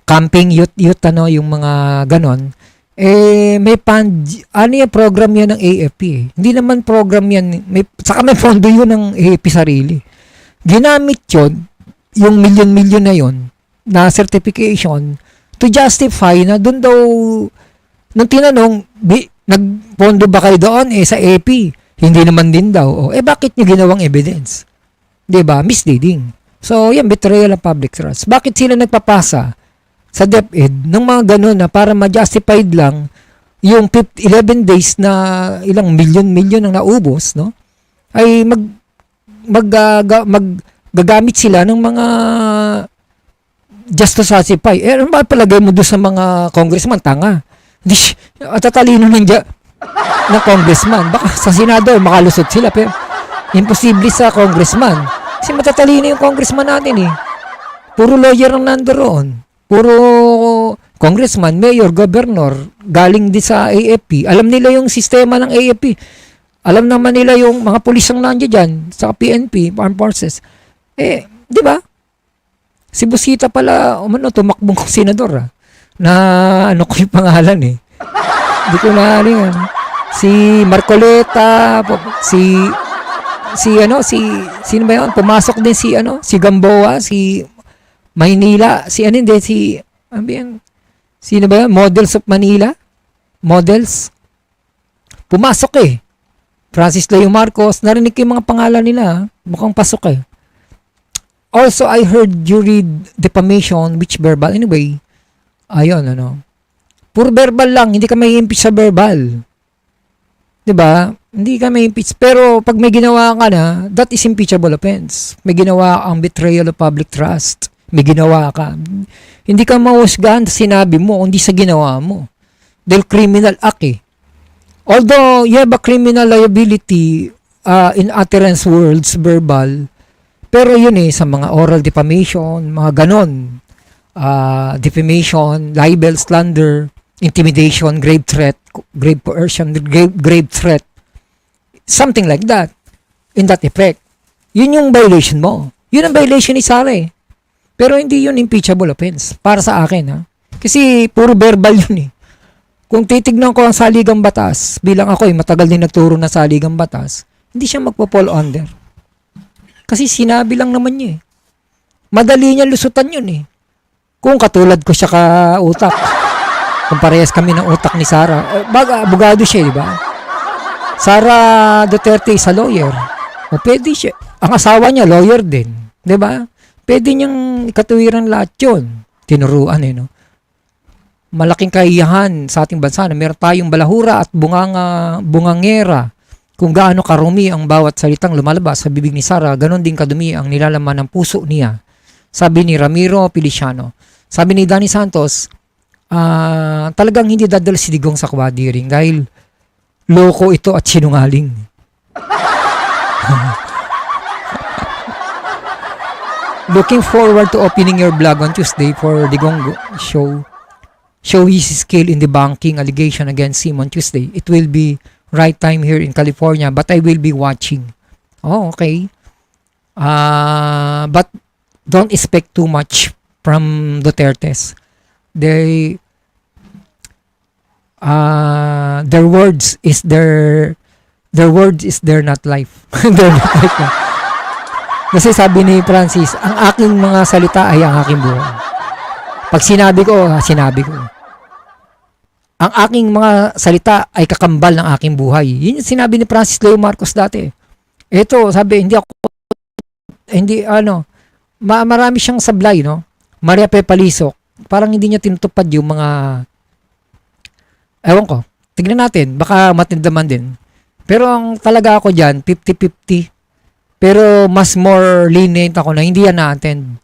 camping youth yung mga ganon. May yung program yan ng AFP. Hindi naman program yan, saka may pondo yun ng AFP sarili. Ginamit yun, yung milyon-milyon na yun, na certification, to justify na doon daw, nung tinanong, nagpondo ba kayo doon? Sa AFP, hindi naman din daw. Bakit nyo ginawang evidence? Diba? Misleading. So, yan, betrayal of public trust. Bakit sila nagpapasa sa DepEd ng mga ganun na para ma-justified lang yung 11 days na ilang milyon ang naubos, no? Ay magagamit sila ng mga just to satisfy. Ano ba palagay mo doon sa mga congressman? Tanga. Tatalino ng congressman. Baka sa Senado makalusot sila, pero imposible sa congressman. Kasi matatalino yung congressman natin Puro lawyer ang nandoon. Puro congressman, mayor, governor, galing din sa AFP. Alam nila yung sistema ng AFP. Alam naman nila yung mga pulis ang nandiyan dyan sa PNP, Armed Forces. Di ba? Si Busita pala, tumakbong senador na ano ko yung pangalan Hindi ko na yan. Si Marcoleta, sino ba yun? Pumasok din si Gamboa, si Maynila, sino ba yan? Models of Manila? Models? Pumasok Francis Leo Marcos, narinig ko yung mga pangalan nila, mukhang pasok Also, I heard you read defamation, which verbal, anyway, ayun, puro verbal lang, hindi ka may impeach sa verbal. Diba? Hindi ka may impeach, pero pag may ginawa ka na, that is impeachable offense. May ginawa kang betrayal of public trust. May ginawa ka. Hindi ka mahusgahan sa sinabi mo, kundi sa ginawa mo. Dahil criminal act Although you have a criminal liability in utterance words, verbal, pero yun sa mga oral defamation, mga ganon, defamation, libel, slander, intimidation, grave threat, grave coercion, grave threat, something like that, in that effect. Yun yung violation mo. Yun ang violation ni Sara Pero hindi yun impeachable offense para sa akin Kasi puro verbal yun Kung titignan ko ang saligang batas, bilang ako matagal din nagturo ng saligang batas, hindi siya magpo-fall under. Kasi sinabi lang naman niya Madali niya lusutan yun Kung katulad ko siya ka-utak. Kung parehas kami ng utak ni Sara. Abogado siya, di ba? Sara Duterte is a lawyer. Pwede siya. Ang asawa niya, lawyer din. Di ba? Pwede niyang ikatuwiran lahat yun. Tinuruan Malaking kaiyahan sa ating bansa na meron tayong balahura at bungangera. Kung gaano karumi ang bawat salitang lumalabas sa bibig ni Sara, ganon din kadumi ang nilalaman ng puso niya. Sabi ni Ramiro Feliciano. Sabi ni Danny Santos, talagang hindi dadal si Digong sa kwadiring dahil loko ito at sinungaling. Looking forward to opening your blog on Tuesday for Digong show his skill in debunking allegation against him on Tuesday. It will be right time here in California, but I will be watching. Okay. But don't expect too much from Duterte's. Their words is their not life. They're not life. Kasi sabi ni Francis, ang aking mga salita ay ang aking buhay. Pag sinabi ko. Ang aking mga salita ay kakambal ng aking buhay. Yun yung sinabi ni Francis Leo Marcos dati. Ito, sabi, marami siyang sablay, Maria Pepalisok, parang hindi niya tinutupad yung mga, ewan ko, tignan natin, baka matindaman din. Pero ang talaga ako dyan, 50-50. Pero mas more lenient ako na hindi yan na-attend.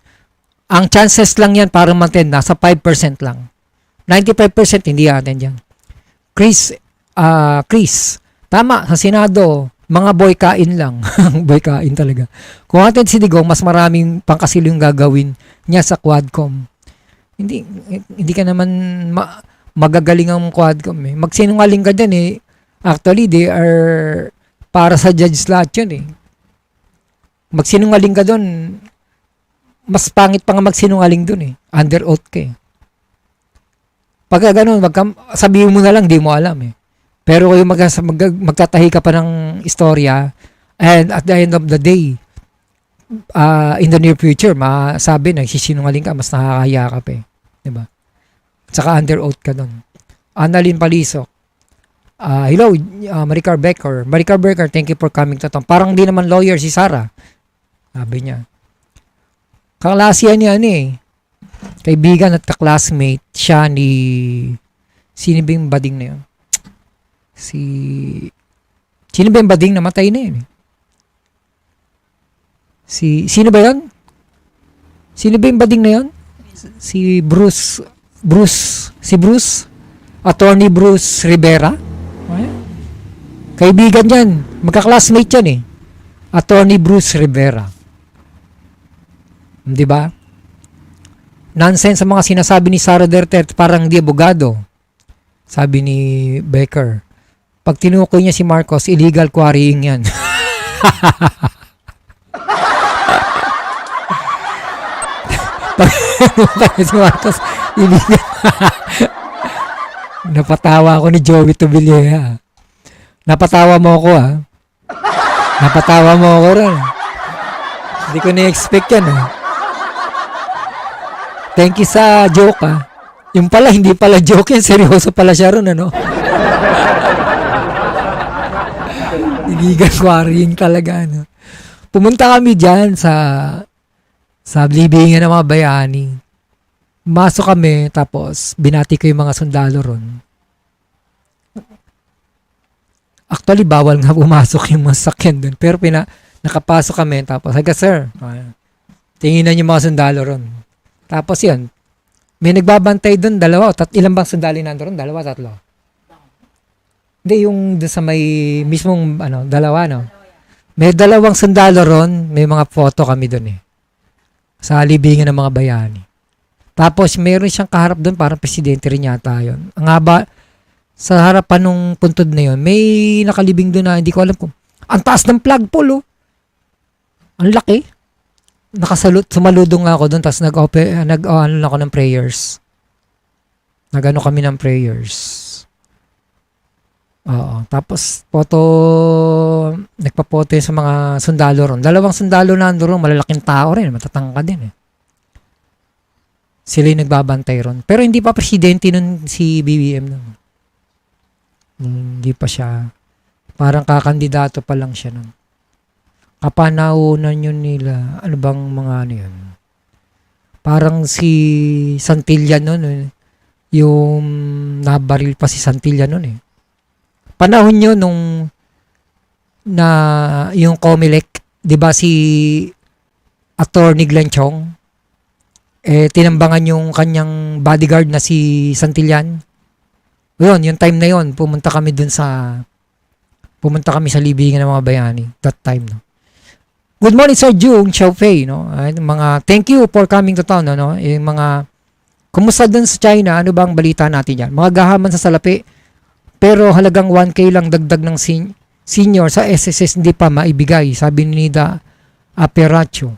Ang chances lang yan para ma-attend, nasa 5% lang. 95% hindi attend yan. Chris Chris, tama, sa Senado, mga boykain lang. Boykain talaga. Kung atin si Digong, mas maraming pangkasil yung gagawin niya sa Quadcom. Hindi ka naman magagaling ang Quadcom eh. Magsinungaling ka dyan eh. Actually, they are para sa judge lahat yun eh. Magsinungaling ka doon, mas pangit pa nga magsinungaling doon eh. Under oath ka eh. Pagka ganun, sabihin mo na lang, di mo alam eh. Pero kung magtatahi ka pa ng istorya, and at the end of the day, in the near future, masabi na sisinungaling ka, mas nakakahiya ka pa eh. Diba? Tsaka under oath ka doon. Annalyn Palisok. Hello, Maricar Becker. Maricar Becker, thank you for coming to town. Parang di naman lawyer si Sarah. Sabi niya. Kaklase niya eh. Kaibigan at kaklasmate siya ni sino ba yung bading na yun? Sino ba yung bading namatay na yun? Sino ba yun? Sino ba yung bading na yun? Si Bruce, Attorney Bruce Rivera. Kaibigan yan. Magka-classmate yan eh. Attorney Bruce Rivera. Di ba? Nonsense sa mga sinasabi ni Sara Duterte, parang di abogado. Sabi ni Becker. Pag tinukoy niya si Marcos, illegal quarrying yan. Pag tinukoy niya si Marcos, illegal. Napatawa ako ni Joey Tobillea. Napatawa mo ako Napatawa mo ako rin. Hindi ko na-expect yan Thank you sa joke Yung pala, hindi pala joke yan. Seryoso pala siya ron Illegal quarrying talaga Pumunta kami dyan sa libingan ng mga bayani. Masok kami, tapos binati ko yung mga sundalo ron. Actually, bawal nga pumasok yung mga sakyan dun. Pero nakapasok kami, tapos, haga sir, tinginan yung mga sundalo ron. Tapos yan, may nagbabantay dun, dalawa. Ilan bang sundalo nandun ron? Dalawa, tatlo? Hindi, yung dun sa may mismong, dalawa, no? May dalawang sundalo ron, may mga photo kami dun sa libingan ng mga bayani. Tapos, meron siyang kaharap dun, parang presidente rin yata yun. Ang haba, sa harapan nung puntod na yun, may nakalibing doon na hindi ko alam kung ang taas ng flagpole ang laki. Sumaludong ako doon, tapos nag-ano ako ng prayers. Nag-ano kami ng prayers. Oo. Tapos nagpapoto sa mga sundalo ron. Dalawang sundalo na ron, malalaking tao rin, matatangkad din Sila yung nagbabantay ron. Pero hindi pa presidente nun si BBM nun. Hindi pa siya. Parang kakandidato pa lang siya nun. Kapanaunan yun nila. Ano bang mga yun? Parang si Santillan nun. Yung nabaril pa si Santillan nun Panahon yun nung yung Comelec, di ba si Attorney Glenn Chong, tinambangan yung kanyang bodyguard na si Santillan. Yung time na yun, pumunta kami sa libingan ng mga bayani. That time, Good morning, Sir Jung Xiaofei, thank you for coming to town, Yung mga, kumusta dun sa China, ano bang balita natin yan? Mga gahaman sa salapi, pero halagang 1K lang dagdag ng senior sa SSS hindi pa maibigay, sabi ni Nida Aperacho.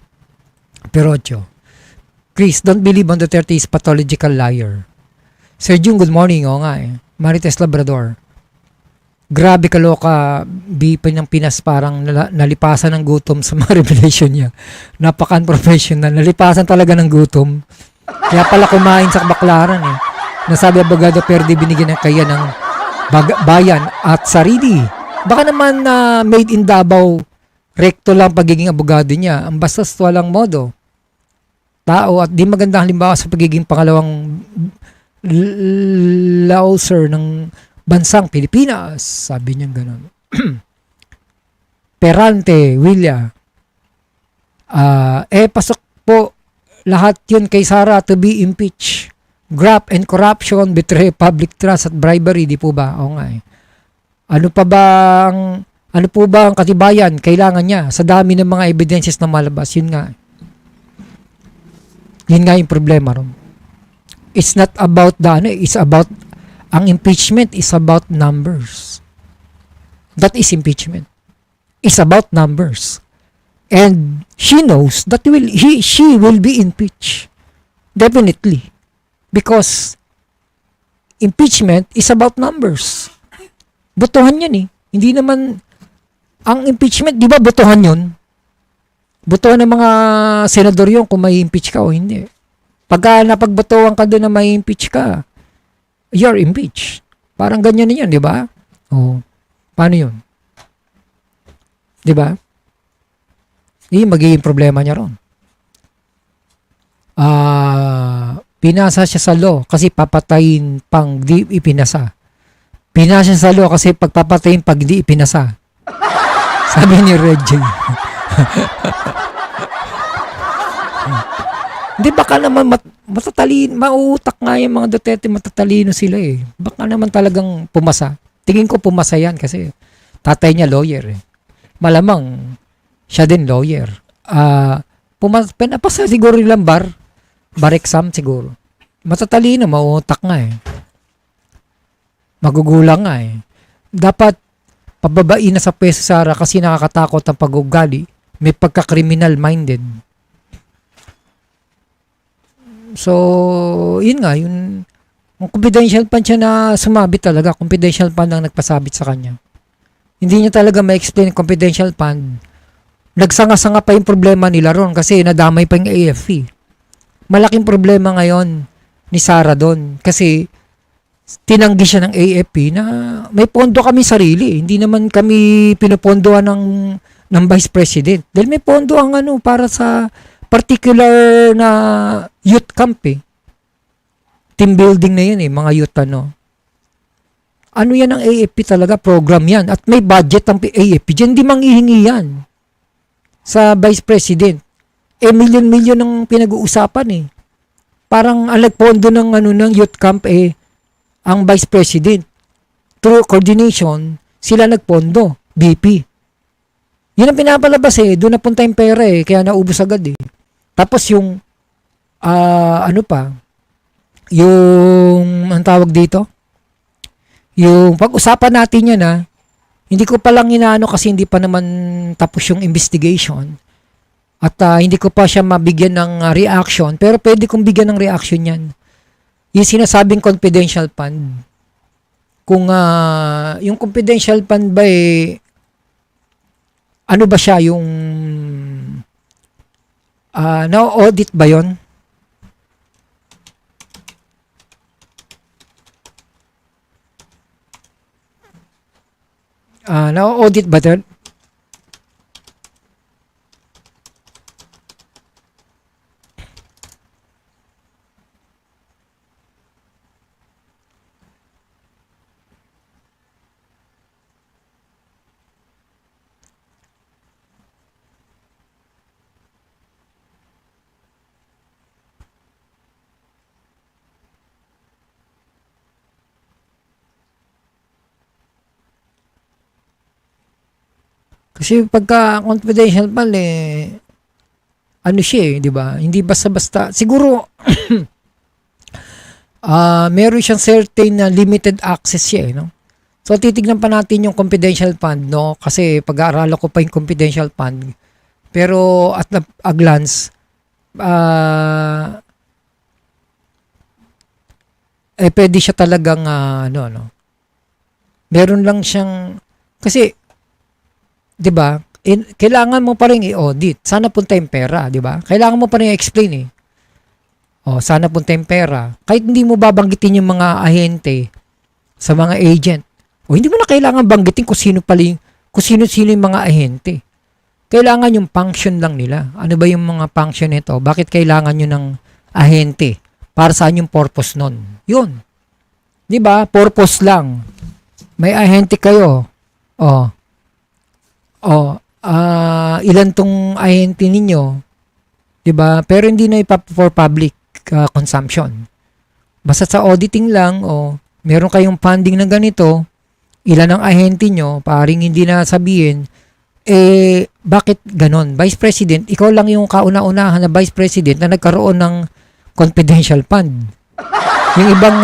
Chris, don't believe on Duterte is pathological liar. Sir Jung, good morning. Marites Labrador. Grabe kaloka, BP ng Pinas, parang nalipasan ng gutom sa mga revelation niya. Napaka-unprofessional. Nalipasan talaga ng gutom. Kaya pala kumain sa baklaran Nasabi abogado pero di binigyan ng kaya ng bayan at sarili. Baka naman made in Davao, rekto lang pagiging abogado niya. Ang bastos walang modo. Tao at di magandang halimbawa sa pagiging pangalawang lauser ng bansang Pilipinas. Sabi niya gano'n. Perante, Willa. Pasok po lahat yun kay Sara to be impeached. Graft and corruption, betray public trust at bribery. Di po ba? Oo nga Ano po ba ang katibayan kailangan niya sa dami ng mga evidences na malabas? Yun nga. Yun nga yung problema ron. It's not about it's about, ang impeachment is about numbers. That is impeachment. It's about numbers. And she knows that she will be impeached. Definitely. Because impeachment is about numbers. Botohan yan eh. Hindi naman, ang impeachment, di ba botohan yun? Botohan ng mga senador yun kung may impeach ka o hindi. Pagka napagbotohan ka doon na may impeach ka, you're impeached. Parang ganyan na yan, di ba? Oh, paano yun? Di ba? Magiging problema niya ron. Pinasa siya sa law kasi papatayin pang di ipinasa. Pinasa siya sa law kasi pagpapatayin pag di ipinasa. Sabi ni Reggie. Hindi, baka naman matatalino, mauutak nga yung mga Duterte, matatalino sila eh. Baka naman talagang pumasa. Tingin ko pumasa yan kasi tatay niya lawyer eh. Malamang siya din lawyer. Pinapasa siguro yung bar exam siguro. Matatalino, mauutak nga eh. Magugulang nga eh. Dapat pababain na sa pwesto Sara kasi nakakatakot ang pag-ugali. May pagka-criminal minded. So, yun nga, yung confidential fund siya na sumabit talaga. Confidential fund ang nagpasabit sa kanya. Hindi niya talaga ma-explain confidential fund. Nagsanga-sanga pa yung problema nila ron kasi nadamay pa yung AFP. Malaking problema ngayon ni Sara doon kasi tinanggi siya ng AFP na may pondo kami sarili. Hindi naman kami pinupondohan ng Vice President. Dahil may pondo ang para sa particular na youth camp eh. Team building na yun eh, mga youth Ano yan ang AFP talaga? Program yan. At may budget ang AFP. Diyan di manghihingi yan sa Vice President. Million-million ang pinag-uusapan eh. Parang ang nagpondo ng ng youth camp ang Vice President. Through coordination, sila nagpondo. BP. Yun ang pinapalabas eh. Doon napunta yung pera eh. Kaya naubos agad eh. Tapos yung yung ang tawag dito? Yung pag-usapan natin yan hindi ko pa lang inaano kasi hindi pa naman tapos yung investigation. At hindi ko pa siya mabigyan ng reaction. Pero pwede kong bigyan ng reaction yan. Yung sinasabing confidential fund. Kung yung confidential fund ba ano ba siya yung na-audit ba yun? Na-audit ba yun? Kasi pagka confidential fund siya di ba? Hindi basta-basta. Siguro meron siyang certain na limited access siya no? So titignan pa natin yung confidential fund no? Kasi pag-aaralan ko pa yung confidential fund. Pero at a glance pwede siya talagang meron lang siyang kasi 'di ba? Kailangan mo pa rin i-audit. Sana punta yung pera, 'di ba? Kailangan mo pa rin i-explain sana punta yung pera. Kahit hindi mo babanggitin yung mga ahente sa mga agent. Hindi mo na kailangan banggitin kung sino yung mga ahente. Kailangan yung function lang nila. Ano ba yung mga function nito? Bakit kailangan nyo ng ahente? Para saan yung purpose nun? Yun. 'Di ba? Purpose lang. May ahente kayo. Ilan tong ahente ninyo, 'di ba? Pero hindi na for public consumption. Basta sa auditing lang meron kayong funding na ganito, ilan ang ahente nyo, paring hindi na sabihin, bakit ganon? Vice President, ikaw lang yung kauna-unahan na Vice President na nagkaroon ng confidential fund. Yung ibang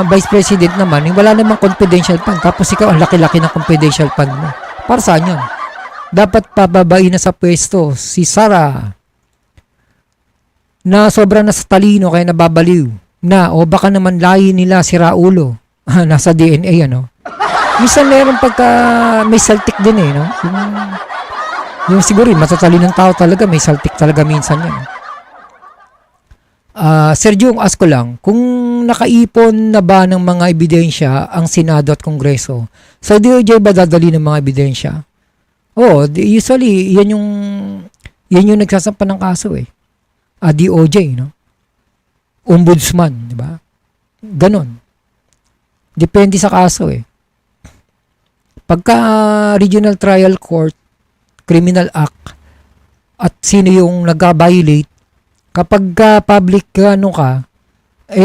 Vice President naman, wala namang confidential fund. Tapos ikaw, ang laki-laki ng confidential fund mo. Para saan yun? Dapat pababain na sa pwesto si Sara na sobrang nasa talino kaya nababaliw na o baka naman lahi nila si Raulo nasa DNA ano. Minsan meron pagka may saltik din no. Yung siguro matatalinong tao talaga may saltik talaga minsan yan. Sergio, ask ko lang, kung nakaipon na ba ng mga ebidensya ang Senado at Kongreso, sa DOJ ba dadali ng mga ebidensya? Usually, yan yung nagsasampa ng kaso DOJ, no? Ombudsman, di ba? Ganon. Depende sa kaso Pagka Regional Trial Court, Criminal Act, at sino yung nag-violate, kapag public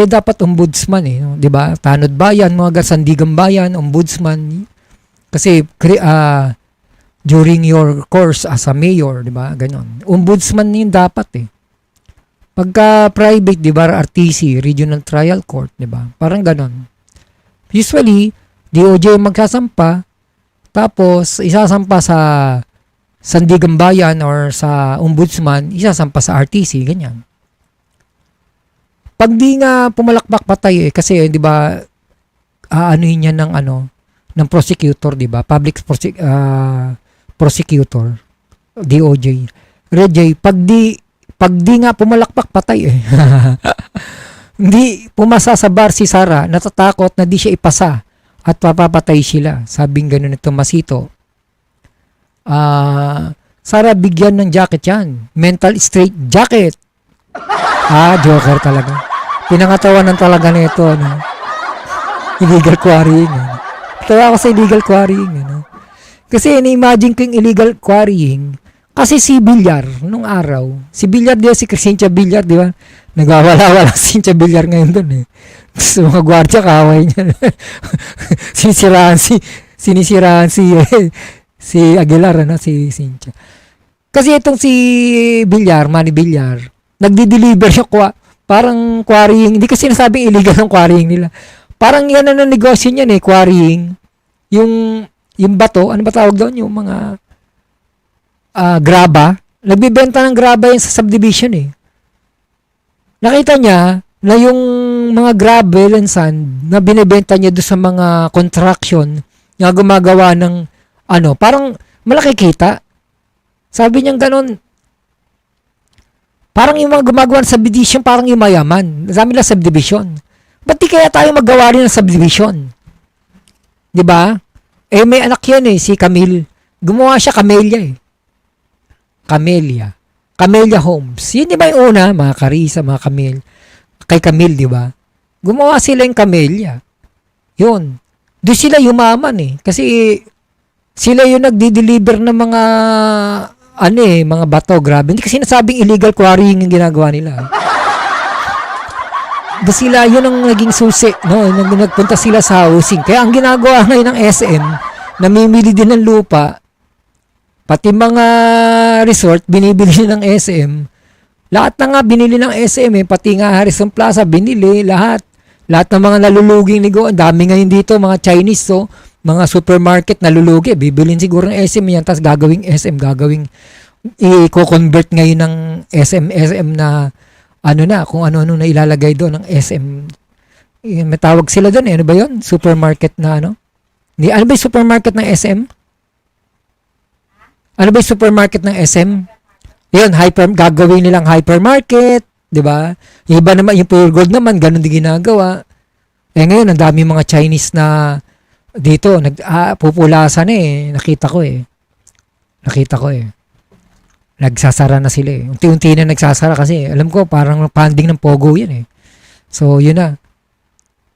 dapat ombudsman no? 'Di ba? Tanod bayan, mga Sandigan bayan, ombudsman. Kasi during your course as a mayor, 'di ba? Ganon. Ombudsman 'yung dapat Pagka private, 'di ba, RTC, Regional Trial Court, 'di ba? Parang ganon. Usually, DOJ magsasampa, tapos isasampa sa Sandigan Bayan or sa Ombudsman, isasampa sa RTC, ganyan. Pag di nga pumalakpak patay kasi 'di ba aanuhin niya ng prosecutor, 'di ba? Public prosecutor, DOJ. Rejay, pag di nga pumalakpak patay Hindi pumasa sa bar si Sara, natatakot na di siya ipasa at papapatay sila. Sabing ganun ito Masito. Sara, bigyan ng jacket yan. Mental straight jacket. Joker talaga. Pinangatawanan talaga nito, illegal quarrying. Tawa ako sa illegal quarrying, Kasi ini-imagine ko yung illegal quarrying. Kasi si Villar, nung araw, si Villar, si Crescentia Villar, di ba? Nagwawala-wala si Cynthia Villar ngayon doon Gusto mga gwardiya, kaway niya. Sinisiraan si Aguilar, si Cynthia. Kasi itong si Villar, Manny Villar, nagdi-deliver siya parang quarrying. Hindi kasi sinasabing illegal ang quarrying nila. Parang yan ang negosyo niyan quarrying. Yung bato, ano ba tawag doon? Yung mga graba. Nagbibenta ng graba yan sa subdivision Nakita niya na yung mga gravel and sand na binibenta niya doon sa mga construction na gumagawa ng parang malaki kita. Sabi niya ganun, parang yung mga gumagawa ng subdivision, parang yung mayaman. Dami lang subdivision. Ba't di kaya tayo magawa rin ng subdivision? Diba? May anak yan si Camille. Gumawa siya Camellia Camellia Homes. Yun di ba yung una, mga Carissa, mga Camille. Kay Camille, di ba? Gumawa sila yung Camellia. Yun. Doon sila yumaman Kasi sila yung nagdi-deliver ng mga mga bato, grabe. Hindi kasi nasabing illegal quarrying yung ginagawa nila. Doon sila, yun ang naging susi, nagpunta sila sa housing. Kaya ang ginagawa ngayon ng SM, namimili din ng lupa, pati mga resort, binibili ng SM. Lahat na nga binili ng SM pati nga Harrison Plaza, binili, lahat. Lahat ng mga naluluging negosyo, ang dami ngayon dito, mga Chinese, mga supermarket nalulugi, bibilin siguro ng SM yan, tapos gagawing SM, i-convert ngayon ng SM na, kung ano-ano na ilalagay doon ng SM. May tawag sila doon ano ba yun? Supermarket na Ano ba yung supermarket ng SM? Ano ba yung supermarket ng SM? Yun, gagawin nilang hypermarket, di ba? Yung iba naman, yung Pure Gold naman, ganun din ginagawa. Ngayon, ang dami mga Chinese na dito, pupulasan Nakita ko Nagsasara na sila Unti-unti na nagsasara kasi, alam ko, parang funding ng Pogo yan So, yun na.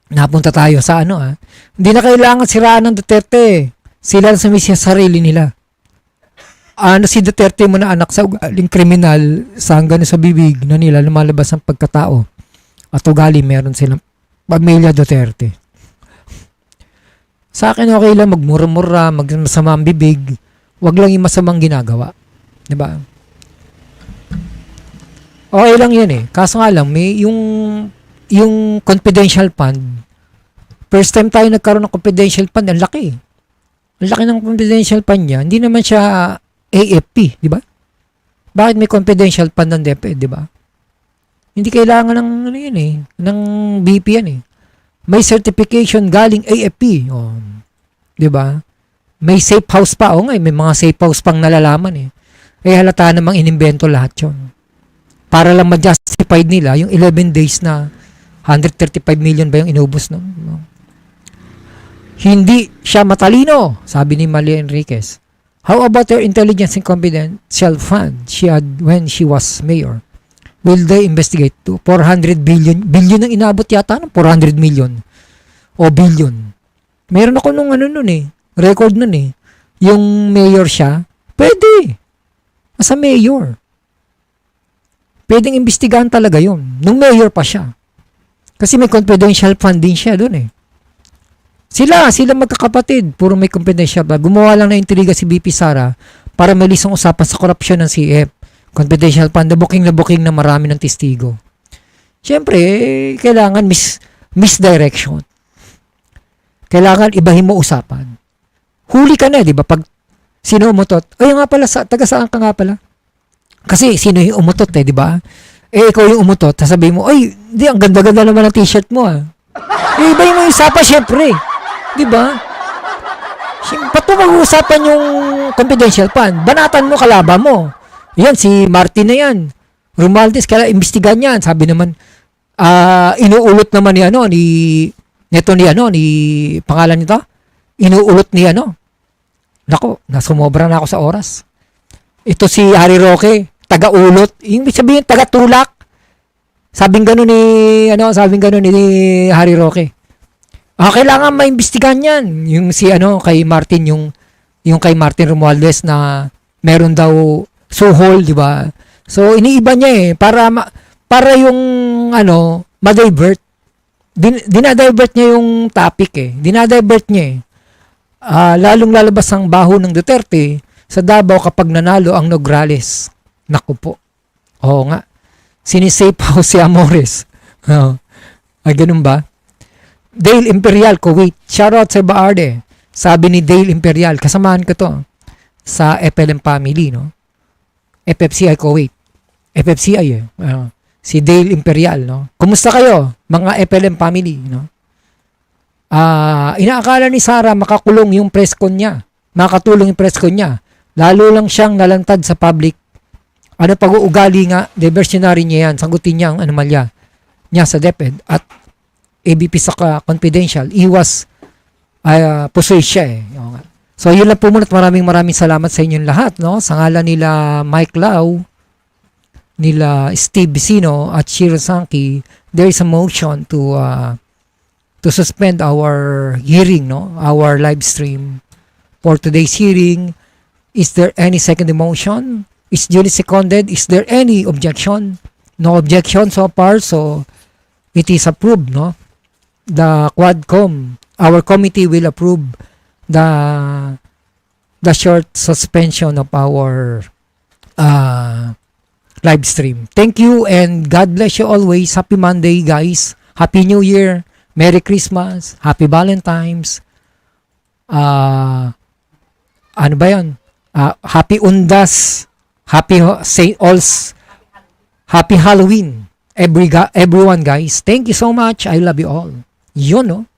Napunta tayo sa Hindi na kailangan siraan ng Duterte. Sila sa sarili nila. Si Duterte mo na anak sa ugaling kriminal sa hanggang sa bibig na nila lumalabas ang pagkatao at ugali meron silang pamilya Duterte. Sa akin okay lang magmura-mura, magmasama ang bibig, wag lang yung masamang ginagawa. 'Di ba? Okay lang 'yan eh. Kaso nga lang may yung confidential fund. First time tayo nagkaroon ng confidential fund, ang laki. Ang laki ng confidential fund niya. Hindi naman siya AFP, 'di ba? Bakit may confidential fund ng DepEd, 'di ba? Hindi kailangan ng ano 'yan eh, ng BP yan eh. May certification galing AFP. Oh, 'di ba? May safe house pa. O nga, may mga safe house pang nalalaman eh. Eh halata namang inimbento lahat 'yon. Para lang ma-justified nila yung 11 days na 135 million ba yung inubos no? Hindi siya matalino, sabi ni Malia Enriquez. How about her intelligence and confidential fund she had when she was mayor? Will they investigate to 400 billion? Billion ang inabot yata ng 400 million. O billion. Meron ako nung ano nun eh. Record nun eh. Yung mayor siya. Pwede. As a mayor. Pwedeng imbestigahan talaga yun. Nung mayor pa siya. Kasi may confidential fund din siya dun eh. Sila magkakapatid. Puro may confidential fund. Gumawa lang na intriga si BP Sara para malisang usapan sa korupsyon ng CF. Confidential fund, na booking na marami ng testigo. Siyempre, kailangan misdirection. Kailangan ibahin mo usapan. Huli ka na, di ba? Pag sino umutot, ay nga pala, taga saan ka nga pala? Kasi sino yung umutot di ba? Eh, ikaw yung umutot, sasabihin mo, ay, di, ang ganda-ganda naman ng t-shirt mo ah. Eh, ibahin mo yung usapan, siyempre. Di ba? Ba't mo mag-uusapan yung confidential fund? Banatan mo, kalaban mo. Yan, si Martin na yan. Romualdez, kaya imbestigan yan. Sabi naman, inuulot naman ni pangalan nito? Inuulot ni Nako, nasumobra na ako sa oras. Ito si Harry Roque, taga-ulot. Yung sabihin, taga-tulak. Sabing gano'n ni Harry Roque. Kailangan maimbestigan yan. Yung si kay Martin, yung kay Martin Romualdez na meron daw suhol, di ba? So, iniiba niya eh. Para yung, ma-divert. Dinadivert niya yung topic eh. Dinadivert niya eh. Lalong lalabas ang baho ng Duterte sa Davao kapag nanalo ang Nograles. Naku po. Oo nga. Sinisafe house si Amores. Ganun ba? Dale Imperial, Kuwait. Shoutout sa Baarde. Sabi ni Dale Imperial, kasamahan ko to sa FLM family, no? FFCI Kuwait. FFCI eh. Si Dale Imperial, no? Kumusta kayo, mga FLM family, no? Inaakala ni Sara makakulong yung press con niya. Makatulong yung press con niya. Lalo lang siyang nalantad sa public. Pag-uugali nga, diversionary niya yan. Sagutin niya ang anomalya niya sa DepEd at ABP sa confidential. Iwas pusoy siya eh. So, yun lang po muna at maraming salamat sa inyong lahat, no? Sa ngalan nila Mike Lau, nila Steve Vicino at Shiro Sankey, there is a motion to suspend our hearing, no? Our live stream for today's hearing. Is there any second motion? Is duly seconded? Is there any objection? No objection so far, so it is approved, no? The Quadcom, our committee will approve the short suspension of our live stream. Thank you and God bless you always. Happy Monday, guys. Happy New Year. Merry Christmas. Happy Valentine's. Ano ba yan? Happy Undas. Happy St. All's. Happy Halloween. Everyone, guys. Thank you so much. I love you all. Yun, no?